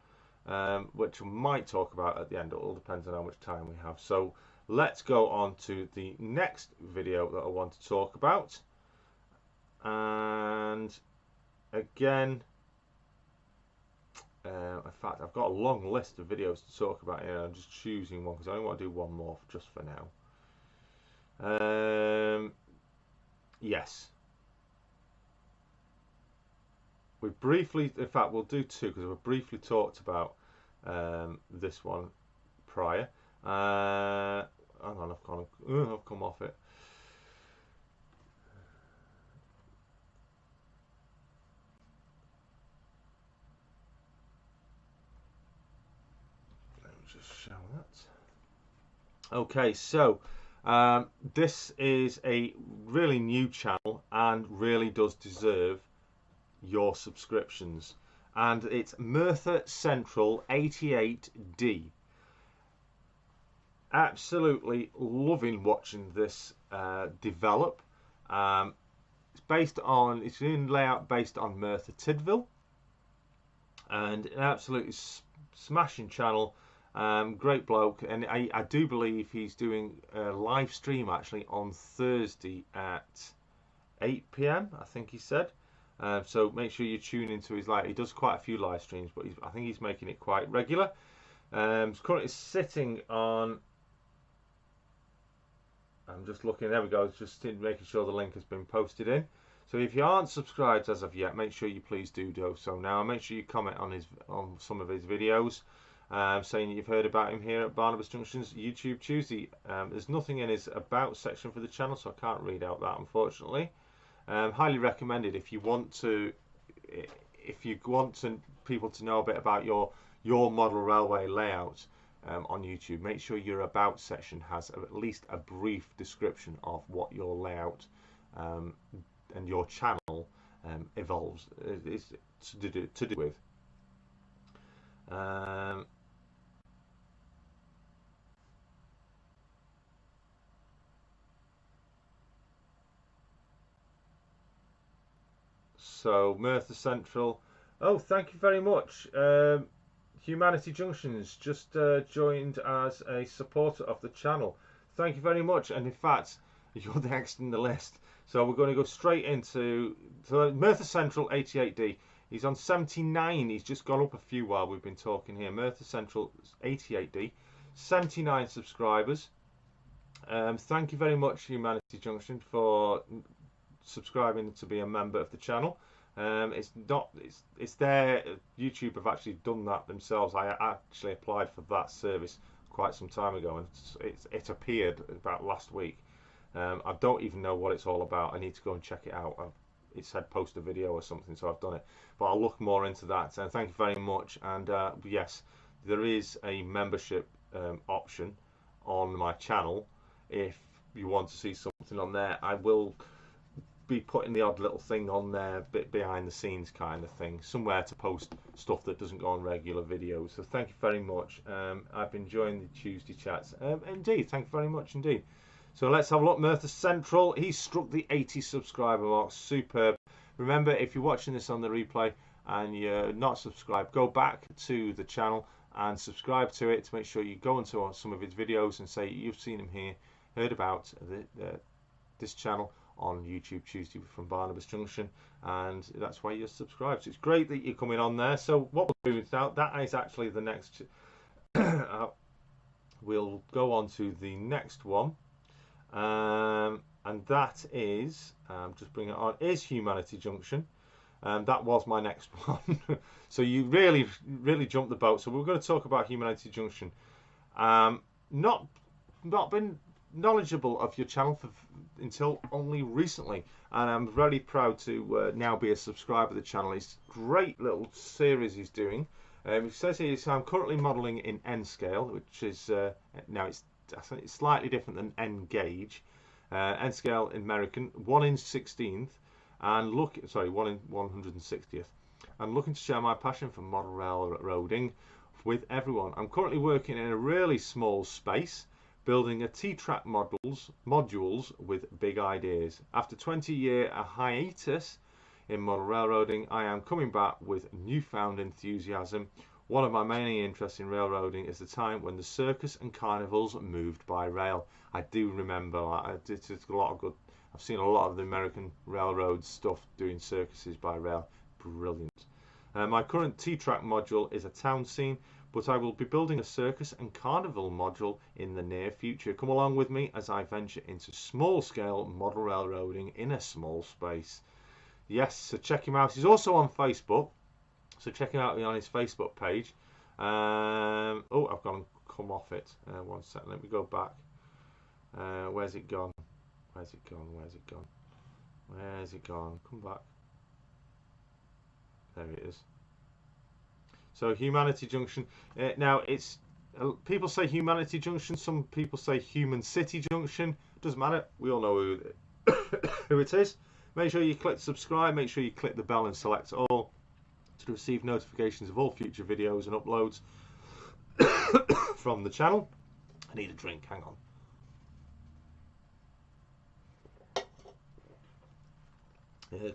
[SPEAKER 3] which we might talk about at the end. It all depends on how much time we have. So let's go on to the next video that I want to talk about. And again, in fact, I've got a long list of videos to talk about here. I'm just choosing one because I only want to do one more just for now. Yes. We briefly, in fact, we'll do two because we briefly talked about this one prior. Hang on, I've come off it. Let me just show that. Okay, so this is a really new channel and really does deserve your subscriptions, and it's Merthyr Central 88D. Absolutely loving watching this develop. It's in layout based on Merthyr Tydfil, and an absolutely smashing channel. Great bloke, and I do believe he's doing a live stream actually on Thursday at 8 PM, I think he said. So make sure you tune into his live. He does quite a few live streams, but I think he's making it quite regular. He's currently sitting on. I'm just looking. There we go. Just making sure the link has been posted in. So if you aren't subscribed as of yet, make sure you please do so now. Make sure you comment on some of his videos, saying you've heard about him here at Barnabas Junction's YouTube Tuesday. There's nothing in his about section for the channel, so I can't read out that, unfortunately. Highly recommended if you want people to know a bit about your model railway layout on YouTube. Make sure your about section has at least a brief description of what your layout and your channel evolves is to do with. So Merthyr Central. Oh, thank you very much. Humanity Junctions just joined as a supporter of the channel. Thank you very much. And in fact, you're next in the list. So we're going to go straight into Merthyr Central 88D. He's on 79. He's just gone up a few while we've been talking here. Merthyr Central 88D, 79 subscribers. Thank you very much, Humanity Junction, for subscribing to be a member of the channel. It's there. YouTube have actually done that themselves. I actually applied for that service quite some time ago, and it appeared about last week. I don't even know what it's all about. I need to go and check it out. It said post a video or something, so I've done it, but I'll look more into that. And thank you very much. And yes, there is a membership option on my channel. If you want to see something on there, I will be putting the odd little thing on there, bit behind the scenes kind of thing, somewhere to post stuff that doesn't go on regular videos. So thank you very much. I've been enjoying the Tuesday chats. Indeed, thank you very much indeed. So let's have a look. Merthyr Central, he struck the 80 subscriber mark. Superb. Remember, if you're watching this on the replay and you're not subscribed, go back to the channel and subscribe to it to make sure you go into some of his videos and say you've seen him here, heard about this channel on YouTube Tuesday from Barnabas Junction, and that's why you're subscribed. So it's great that you're coming on there. So what we'll do now, that is actually the next we'll go on to the next one, and that is just bring it on, is Humanity Junction. That was my next one. So you really jumped the boat. So we're going to talk about Humanity Junction. Not been knowledgeable of your channel until only recently, and I'm very proud to now be a subscriber of the channel. It's a great little series he's doing. It says here, so I'm currently modelling in N scale, which is now I think it's slightly different than N gauge. N scale in American, 1 in 16th, and 1 in 160th. I'm looking to share my passion for model railroading with everyone. I'm currently working in a really small space, building a T-track modules with big ideas. After 20-year hiatus in model railroading, I am coming back with newfound enthusiasm, One of my main interests in railroading is the time when the circus and carnivals moved by rail. I do remember that. It's a lot of good. I've seen a lot of the American railroad stuff doing circuses by rail. Brilliant. My current T-track module is a town scene, but I will be building a circus and carnival module in the near future. Come along with me as I venture into small-scale model railroading in a small space. Yes, so check him out. He's also on Facebook. So check him out on his Facebook page. Oh, I've gone and come off it. 1 second, let me go back. Where's it gone? Where's it gone? Where's it gone? Where's it gone? Come back. There it is. So Humanity Junction. Now it's people say Humanity Junction. Some people say Human City Junction. Doesn't matter. We all know who it is. Make sure you click subscribe. Make sure you click the bell and select all to receive notifications of all future videos and uploads from the channel. I need a drink, hang on.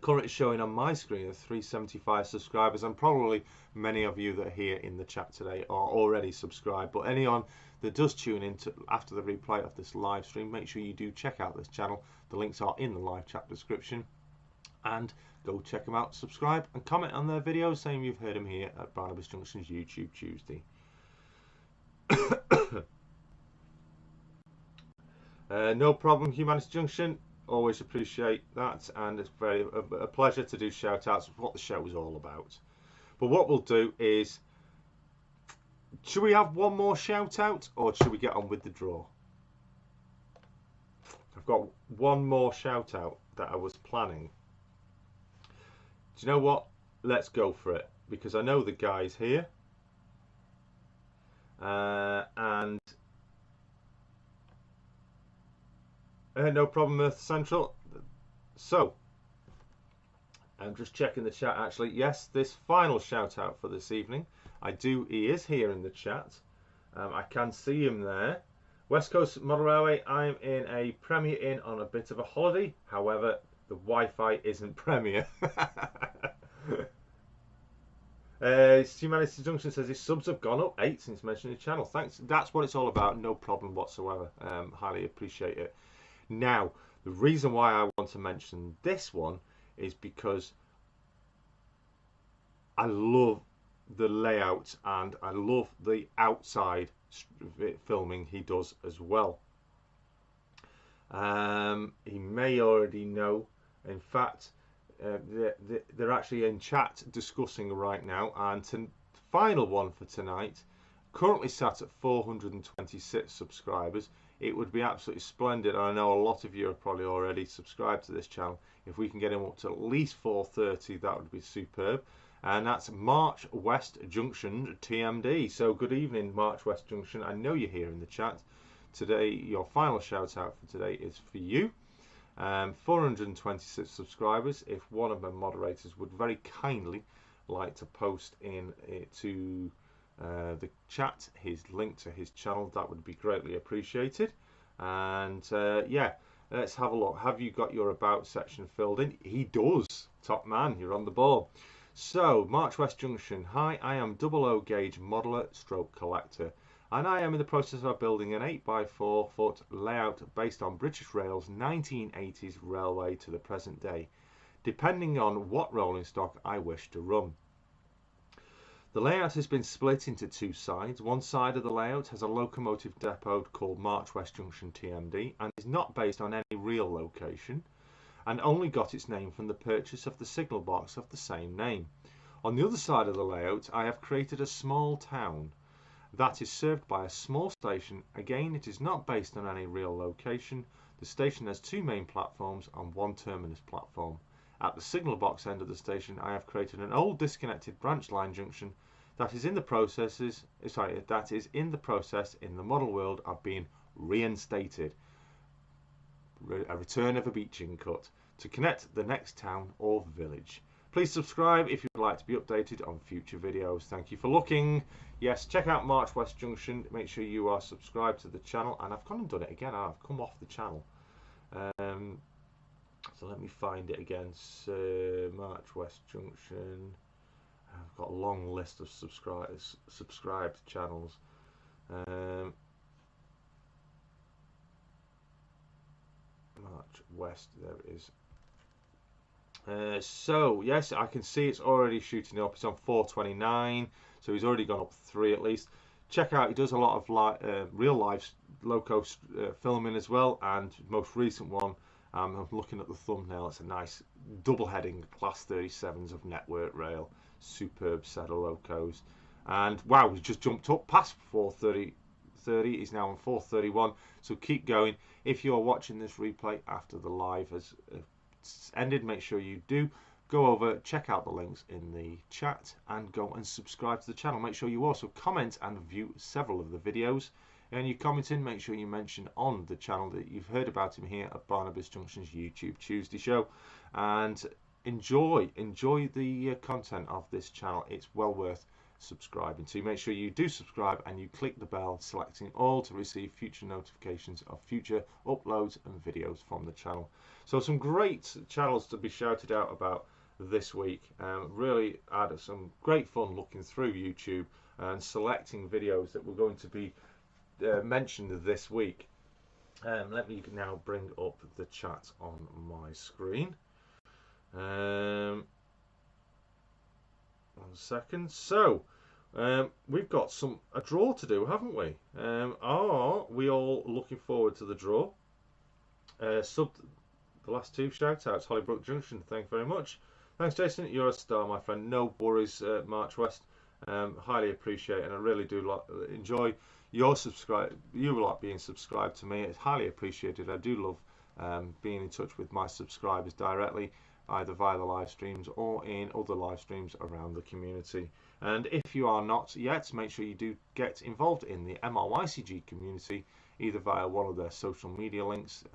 [SPEAKER 3] Currently showing on my screen are 375 subscribers, and probably many of you that are here in the chat today are already subscribed, but anyone that does tune in after the replay of this live stream, make sure you do check out this channel. The links are in the live chat description, and go check them out, subscribe and comment on their videos saying you've heard them here at Barnabas Junction's YouTube Tuesday. No problem, Humanity Junction. Always appreciate that, and it's a pleasure to do shout outs of what the show is all about. But what we'll do is, should we have one more shout out or should we get on with the draw? I've got one more shout out that I was planning. Do you know what? Let's go for it, because I know the guys here, and no problem, Earth Central. So I'm just checking the chat actually. Yes, this final shout out for this evening, he is here in the chat. I can see him there. West Coast Model Railway, I'm in a Premier Inn on a bit of a holiday. However, the Wi-Fi isn't Premier. Humanity Junction says his subs have gone up 8 since mentioning the channel. Thanks. That's what it's all about. No problem whatsoever. Highly appreciate it. Now, the reason why I want to mention this one is because I love the layout and I love the outside filming he does as well. He may already know. In fact, they're actually in chat discussing right now, and the final one for tonight, currently sat at 426 subscribers. It would be absolutely splendid, and I know a lot of you are probably already subscribed to this channel. If we can get him up to at least 430, that would be superb. And that's March West Junction TMD. So good evening, March West Junction. I know you're here in the chat today. Your final shout out for today is for you. 426 subscribers. If one of my moderators would very kindly like to post in to the chat his link to his channel, that would be greatly appreciated. And yeah, let's have a look. Have you got your about section filled in? He does. Top man, you're on the ball. So March West Junction. Hi, I am 00 gauge modeler stroke collector, and I am in the process of building an 8x4 foot layout based on British Rail's 1980s railway to the present day, depending on what rolling stock I wish to run. The layout has been split into two sides. One side of the layout has a locomotive depot called March West Junction TMD and is not based on any real location, and only got its name from the purchase of the signal box of the same name. On the other side of the layout, I have created a small town that is served by a small station. Again, it is not based on any real location. The station has two main platforms and one terminus platform. At the signal box end of the station, I have created an old disconnected branch line junction that is in the process in the model world of being reinstated. A return of a beaching cut to connect the next town or village. Please subscribe if you would like to be updated on future videos. Thank you for looking. Yes, check out March West Junction. Make sure you are subscribed to the channel. And I've gone and done it again. I've come off the channel. So let me find it again. So March West Junction. I've got a long list of subscribed channels. March West, there it is. So yes, I can see it's already shooting up. It's on 429, so he's already gone up 3 at least. Check out, he does a lot of real life loco filming as well, and most recent one, I'm looking at the thumbnail, it's a nice double heading Class 37s of Network Rail, superb set of locos, and wow, he's just jumped up past 430. He's now on 431, so keep going. If you're watching this replay after the live has ended, make sure you do go over, check out the links in the chat, and go and subscribe to the channel. Make sure you also comment and view several of the videos, and you commenting, make sure you mention on the channel that you've heard about him here at Barnabas Junction's YouTube Tuesday show, and enjoy the content of this channel. It's well worth subscribing to. Make sure you do subscribe and you click the bell selecting all to receive future notifications of future uploads and videos from the channel. So some great channels to be shouted out about this week. Really had some great fun looking through YouTube and selecting videos that were going to be mentioned this week. Let me now bring up the chat on my screen. 1 second. So we've got a draw to do, haven't we? Are we all looking forward to the draw? The last 2 shout outs. Hollybrook Junction, thank you very much. Thanks, Jason, you're a star, my friend. No worries, March West. Highly appreciate it, and I really do enjoy your you lot being subscribed to me. It's highly appreciated. I do love being in touch with my subscribers directly, either via the live streams or in other live streams around the community. And if you are not yet, make sure you do get involved in the MRYCG community, either via one of their social media links,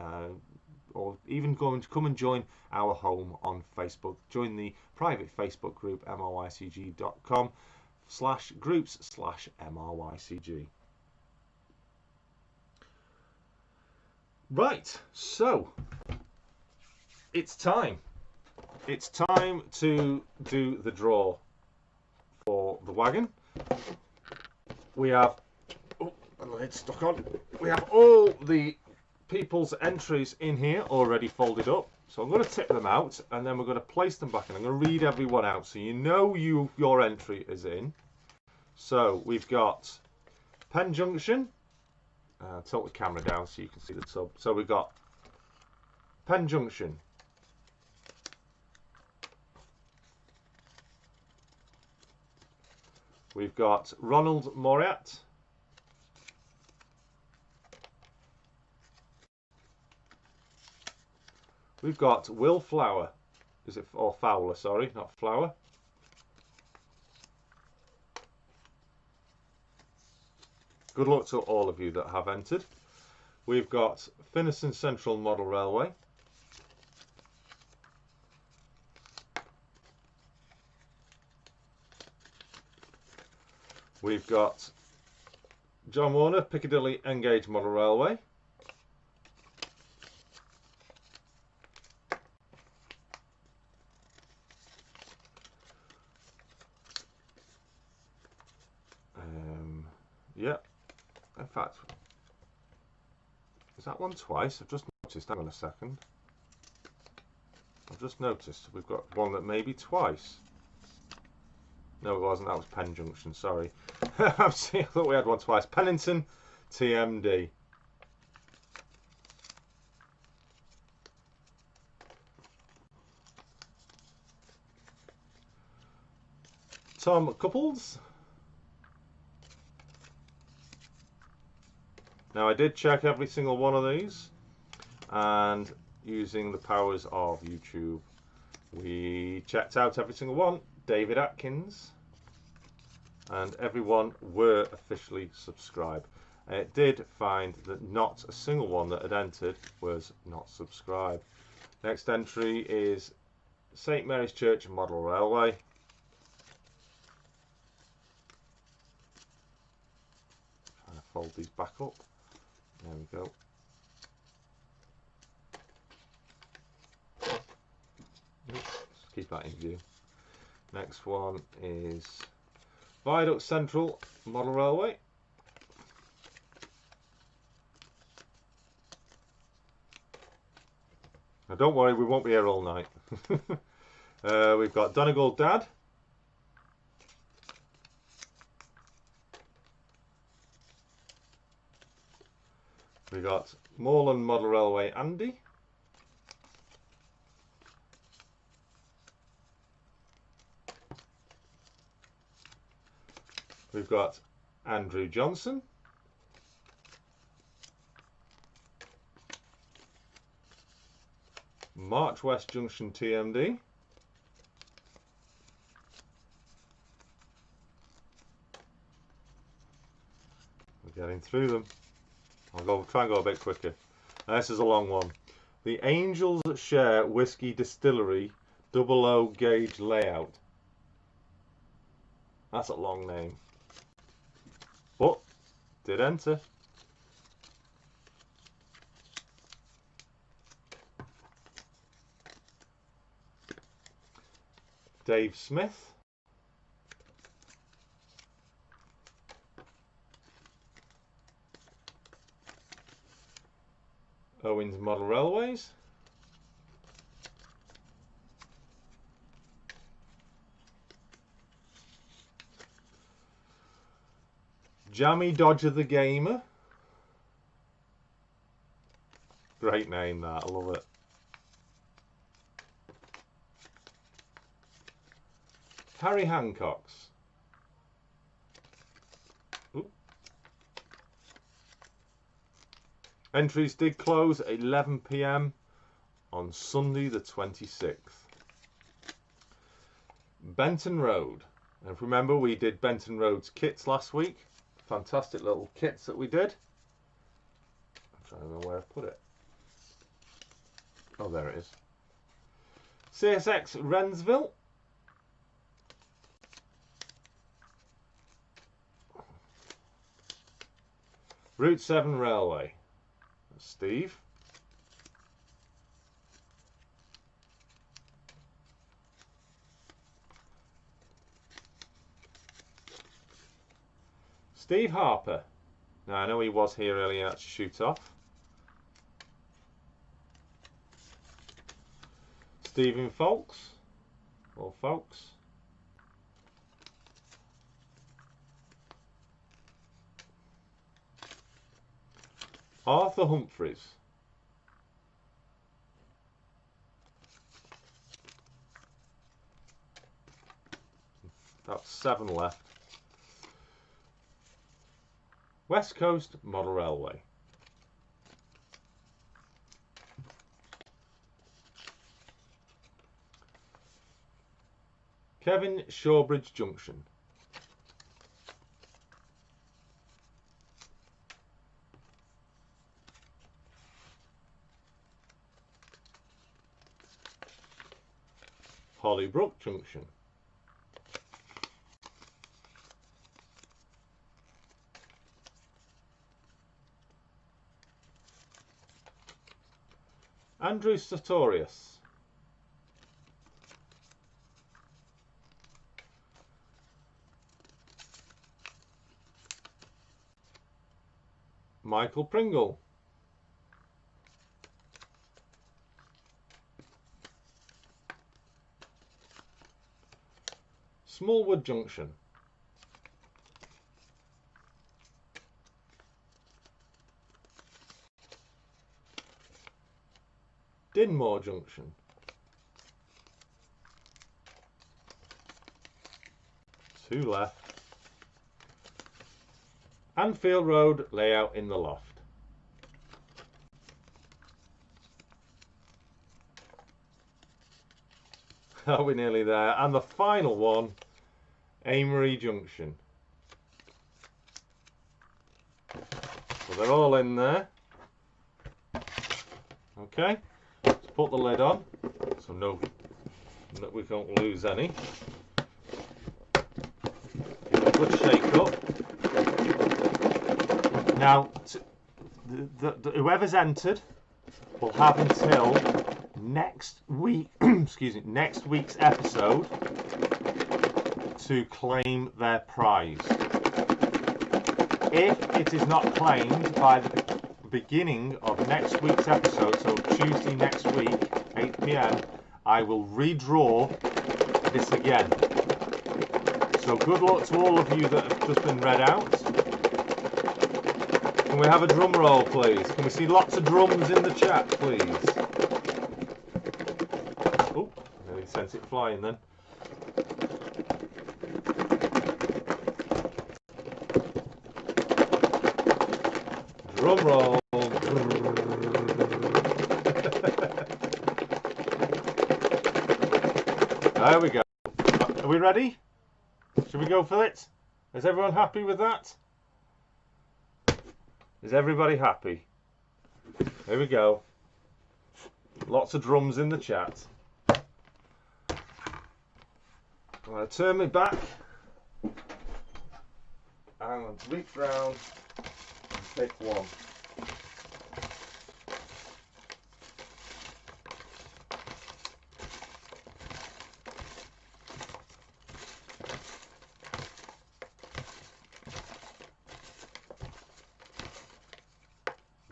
[SPEAKER 3] or even come and join our home on Facebook. Join the private Facebook group mrycg.com/groups/MRYCG. Right, so it's time. It's time to do the draw for the wagon. We have, oh, it's stuck on. We have all the people's entries in here already folded up. So I'm going to tip them out, and then we're going to place them back, and I'm going to read everyone out so you know your entry is in. So we've got Penn Junction. Tilt the camera down so you can see the tub. So we've got Penn Junction. We've got Ronald Moriat. We've got Will Flower. Is it, or Fowler, sorry, not Flower. Good luck to all of you that have entered. We've got Finneson Central Model Railway. We've got John Warner, Piccadilly Engage Model Railway. Yeah, in fact, is that one twice? I've just noticed, hang on a second. I've just noticed we've got one that may be twice. No, it wasn't. That was Penn Junction. Sorry. I thought we had one twice. Pennington, TMD. Tom Couples. Now I did check every single one of these, and using the powers of YouTube, we checked out every single one. David Atkins, and everyone were officially subscribed. It did find that not a single one that had entered was not subscribed. Next entry is St Mary's Church Model Railway. Trying to fold these back up. There we go. Let's keep that in view. Next one is Viaduct Central Model Railway. Now don't worry, we won't be here all night. We've got Donegal Dad. We got Moreland Model Railway Andy. We've got Andrew Johnson. March West Junction TMD. We're getting through them. I'll try and go a bit quicker. Now, this is a long one. The Angels Share Whiskey Distillery 00 gauge layout. That's a long name. But did enter. Dave Smith. Owens Model Railways. Jammy Dodger the Gamer. Great name that, I love it. Harry Hancock's. Ooh. Entries did close at 11 PM on Sunday the 26th. Benton Road. And if you remember, we did Benton Road's kits last week. Fantastic little kits that we did. I'm trying to remember where I put it. Oh, there it is. CSX Wrensville. Route 7 Railway. That's Steve. Steve Harper. Now I know he was here earlier to shoot off. Stephen Folks. Or Folks. Arthur Humphreys. That's 7 left. West Coast Model Railway. Kevin Shawbridge Junction. Hollybrook Junction. Andrew Sartorius. Michael Pringle. Smallwood Junction. Dinmore Junction. Two left. Anfield Road layout in the loft. Are we nearly there? And the final one, Amory Junction. So they're all in there. Okay, let's put the lid on so no we can't lose any. Give it a good shake up. Now, whoever's entered will have until next week, excuse me, next week's episode to claim their prize. If it is not claimed by the beginning of next week's episode, so Tuesday next week, 8 PM, I will redraw this again. So good luck to all of you that have just been read out. Can we have a drum roll, please? Can we see lots of drums in the chat, please? Oh, nearly sent it flying then. Drum roll. There we go. Are we ready? Should we go for it? Is everyone happy with that? Is everybody happy? Here we go. Lots of drums in the chat. I'm going to turn my back. I'm going to reach round and pick one.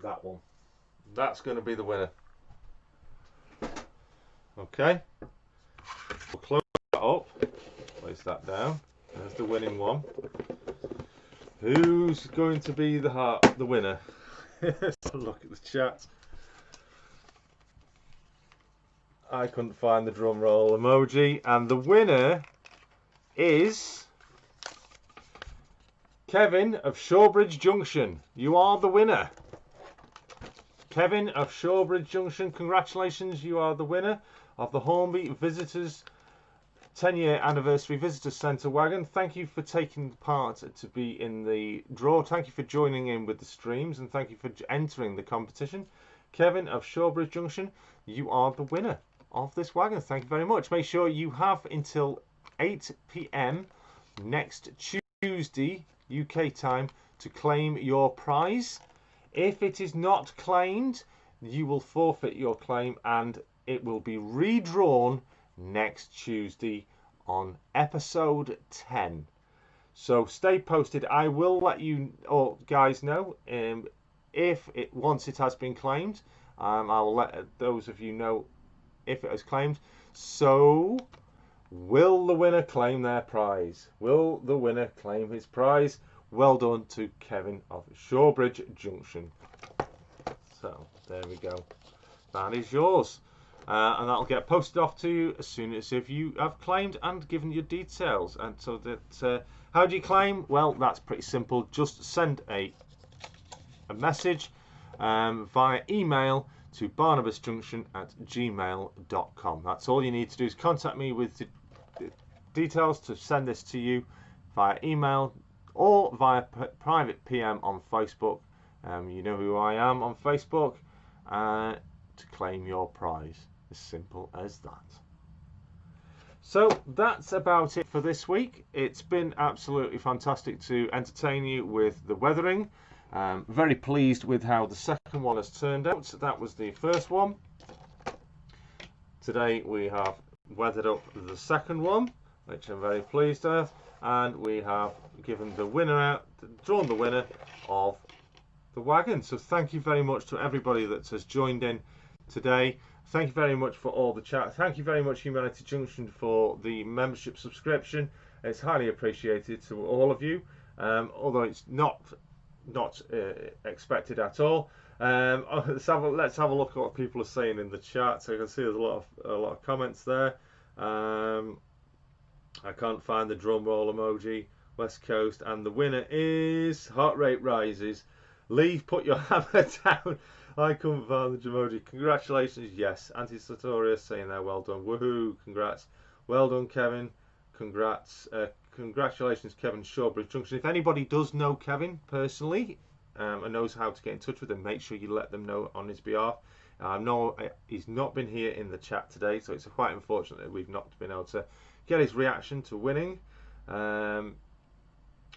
[SPEAKER 3] That one. That's going to be the winner. Okay. We'll close that up. Place that down. There's the winning one. Who's going to be the winner? Let's have a look at the chat. I couldn't find the drum roll emoji, and the winner is Kevin of Shawbridge Junction. You are the winner. Kevin of Shawbridge Junction, congratulations, you are the winner of the Hornby Visitors 10-year anniversary Visitor Centre wagon. Thank you for taking part to be in the draw. Thank you for joining in with the streams, and thank you for entering the competition. Kevin of Shawbridge Junction, you are the winner of this wagon. Thank you very much. Make sure you have until 8 PM next Tuesday UK time to claim your prize. If it is not claimed, you will forfeit your claim and it will be redrawn next Tuesday on episode 10. So stay posted. I will let you all guys know once it has been claimed. I will let those of you know if it has claimed. So will the winner claim their prize? Will the winner claim his prize? Well done to Kevin of Shawbridge Junction. So there we go. That is yours. And that'll get posted off to you as soon as if you have claimed and given your details. And so that how do you claim? Well, that's pretty simple. Just send a message via email to barnabasjunction@gmail.com. That's all you need to do is contact me with the details to send this to you via email or via private PM on Facebook. You know who I am on Facebook, to claim your prize. As simple as that. So that's about it for this week. It's been absolutely fantastic to entertain you with the weathering. Very pleased with how the second one has turned out. That was the first one. Today we have weathered up the second one, which I'm very pleased with, and we have given the winner out, drawn the winner of the wagon. So thank you very much to everybody that has joined in today. Thank you very much for all the chat. Thank you very much Humanity Junction for the membership subscription. It's highly appreciated to all of you, although it's not expected at all. Let's have a look at what people are saying in the chat. So you can see there's a lot of comments there. I can't find the drum roll emoji. West Coast, and the winner is Heart Rate Rises. Lee, put your hammer down. I couldn't find the emoji. Congratulations, yes. Anti-Sartorius saying there, well done. Woohoo, congrats. Well done, Kevin. Congrats. Congratulations, Kevin Shawbridge Junction. If anybody does know Kevin personally and knows how to get in touch with him, make sure you let them know on his behalf. No, he's not been here in the chat today, so it's quite unfortunate that we've not been able to get his reaction to winning.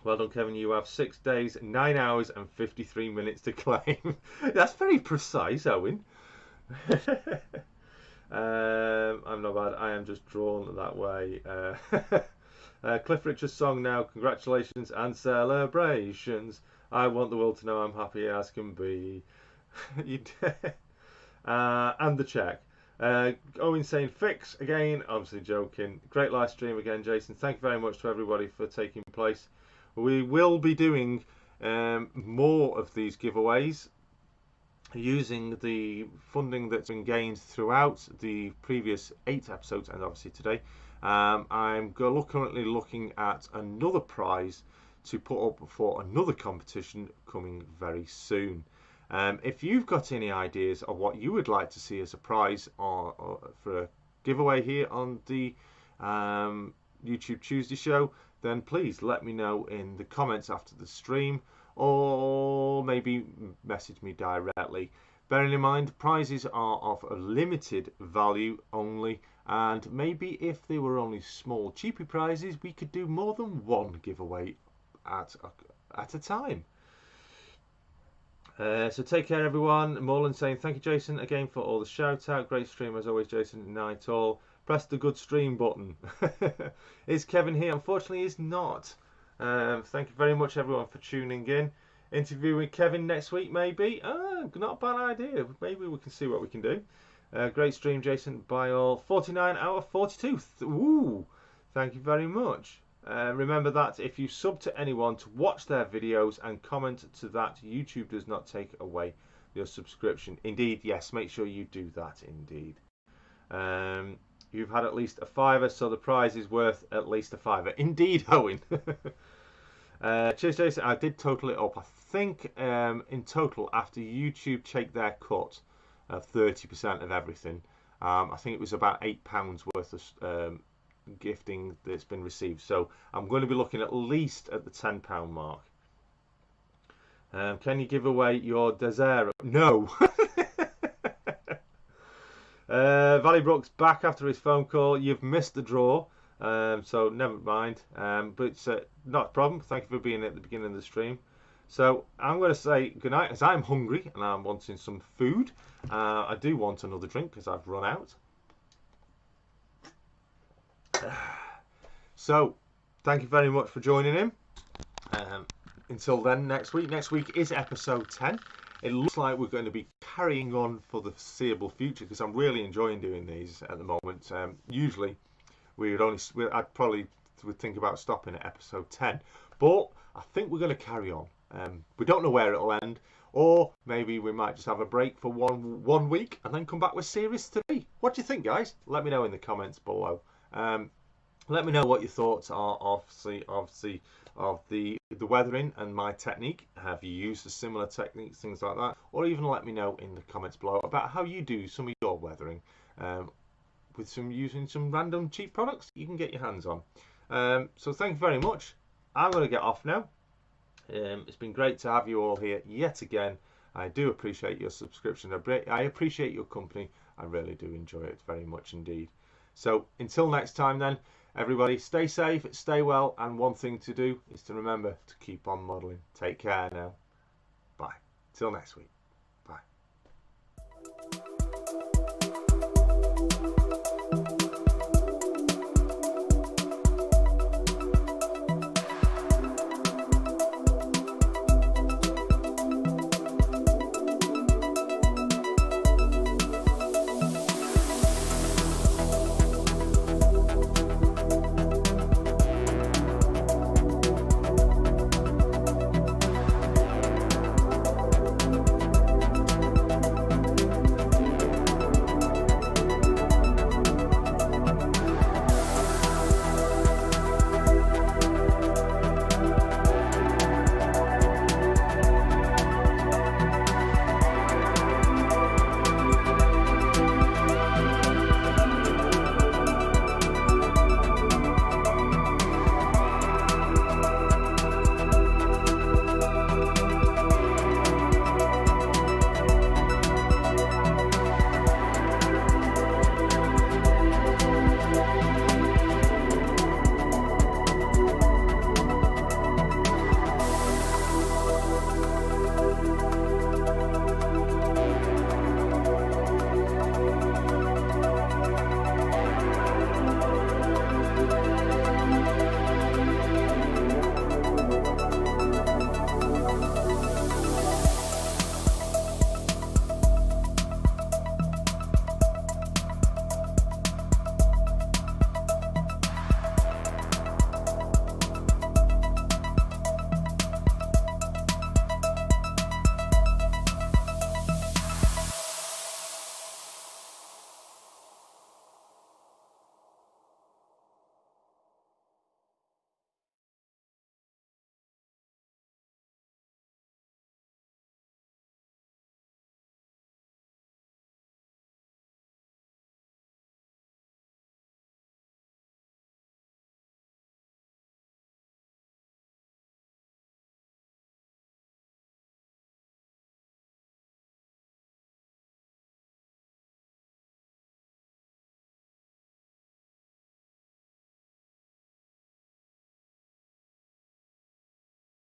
[SPEAKER 3] Well done, Kevin. You have 6 days, 9 hours and 53 minutes to claim. That's very precise, Owen. I'm not bad. I am just drawn that way. Cliff Richard's song now. Congratulations and celebrations. I want the world to know I'm happy as can be. You and the check. Owen saying fix again. Obviously joking. Great live stream again, Jason. Thank you very much to everybody for taking place. We will be doing more of these giveaways using the funding that's been gained throughout the previous 8 episodes and obviously today. I'm currently looking at another prize to put up for another competition coming very soon. If you've got any ideas of what you would like to see as a prize or for a giveaway here on the YouTube Tuesday show, then please let me know in the comments after the stream, or maybe message me directly. Bearing in mind, prizes are of a limited value only, and maybe if they were only small, cheapy prizes, we could do more than one giveaway at a time. So take care, everyone. Morland saying thank you, Jason, again for all the shout out. Great stream as always, Jason. Night all. Press the good stream button. Is Kevin here? Unfortunately, he's not. Thank you very much, everyone, for tuning in. Interviewing Kevin next week, maybe. Not a bad idea. Maybe we can see what we can do. Great stream, Jason. By all. 49 out of 42. Ooh, thank you very much. Remember that if you sub to anyone to watch their videos and comment to that, YouTube does not take away your subscription. Indeed, yes, make sure you do that, indeed. You've had at least a £5, so the prize is worth at least a £5. Indeed, Owen. Cheers, Jason. I did total it up. I think in total, after YouTube take their cut of 30% of everything, I think it was about £8 worth of gifting that's been received. So I'm going to be looking at least at the £10 mark. Can you give away your Desert? No. Valley Brooks back after his phone call. You've missed the draw, so never mind. But it's not a problem. Thank you for being at the beginning of the stream. So I'm going to say goodnight as I'm hungry and I'm wanting some food. I do want another drink because I've run out. So thank you very much for joining in. Until then, next week is episode 10. It looks like we're going to be carrying on for the foreseeable future because I'm really enjoying doing these at the moment. Usually I'd probably think about stopping at episode 10, but I think we're going to carry on. We don't know where it'll end, or maybe we might just have a break for one week and then come back with series 3. What do you think, guys? Let me know in the comments below. Let me know what your thoughts are, obviously, of the weathering and my technique. Have you used a similar techniques, things like that? Or even let me know in the comments below about how you do some of your weathering with using some random cheap products you can get your hands on. So thank you very much. I'm going to get off now. It's been great to have you all here yet again. I do appreciate your subscription. I appreciate your company. I really do enjoy it very much indeed. So until next time then, everybody stay safe, stay well, and one thing to do is to remember to keep on modelling. Take care now. Bye. Till next week.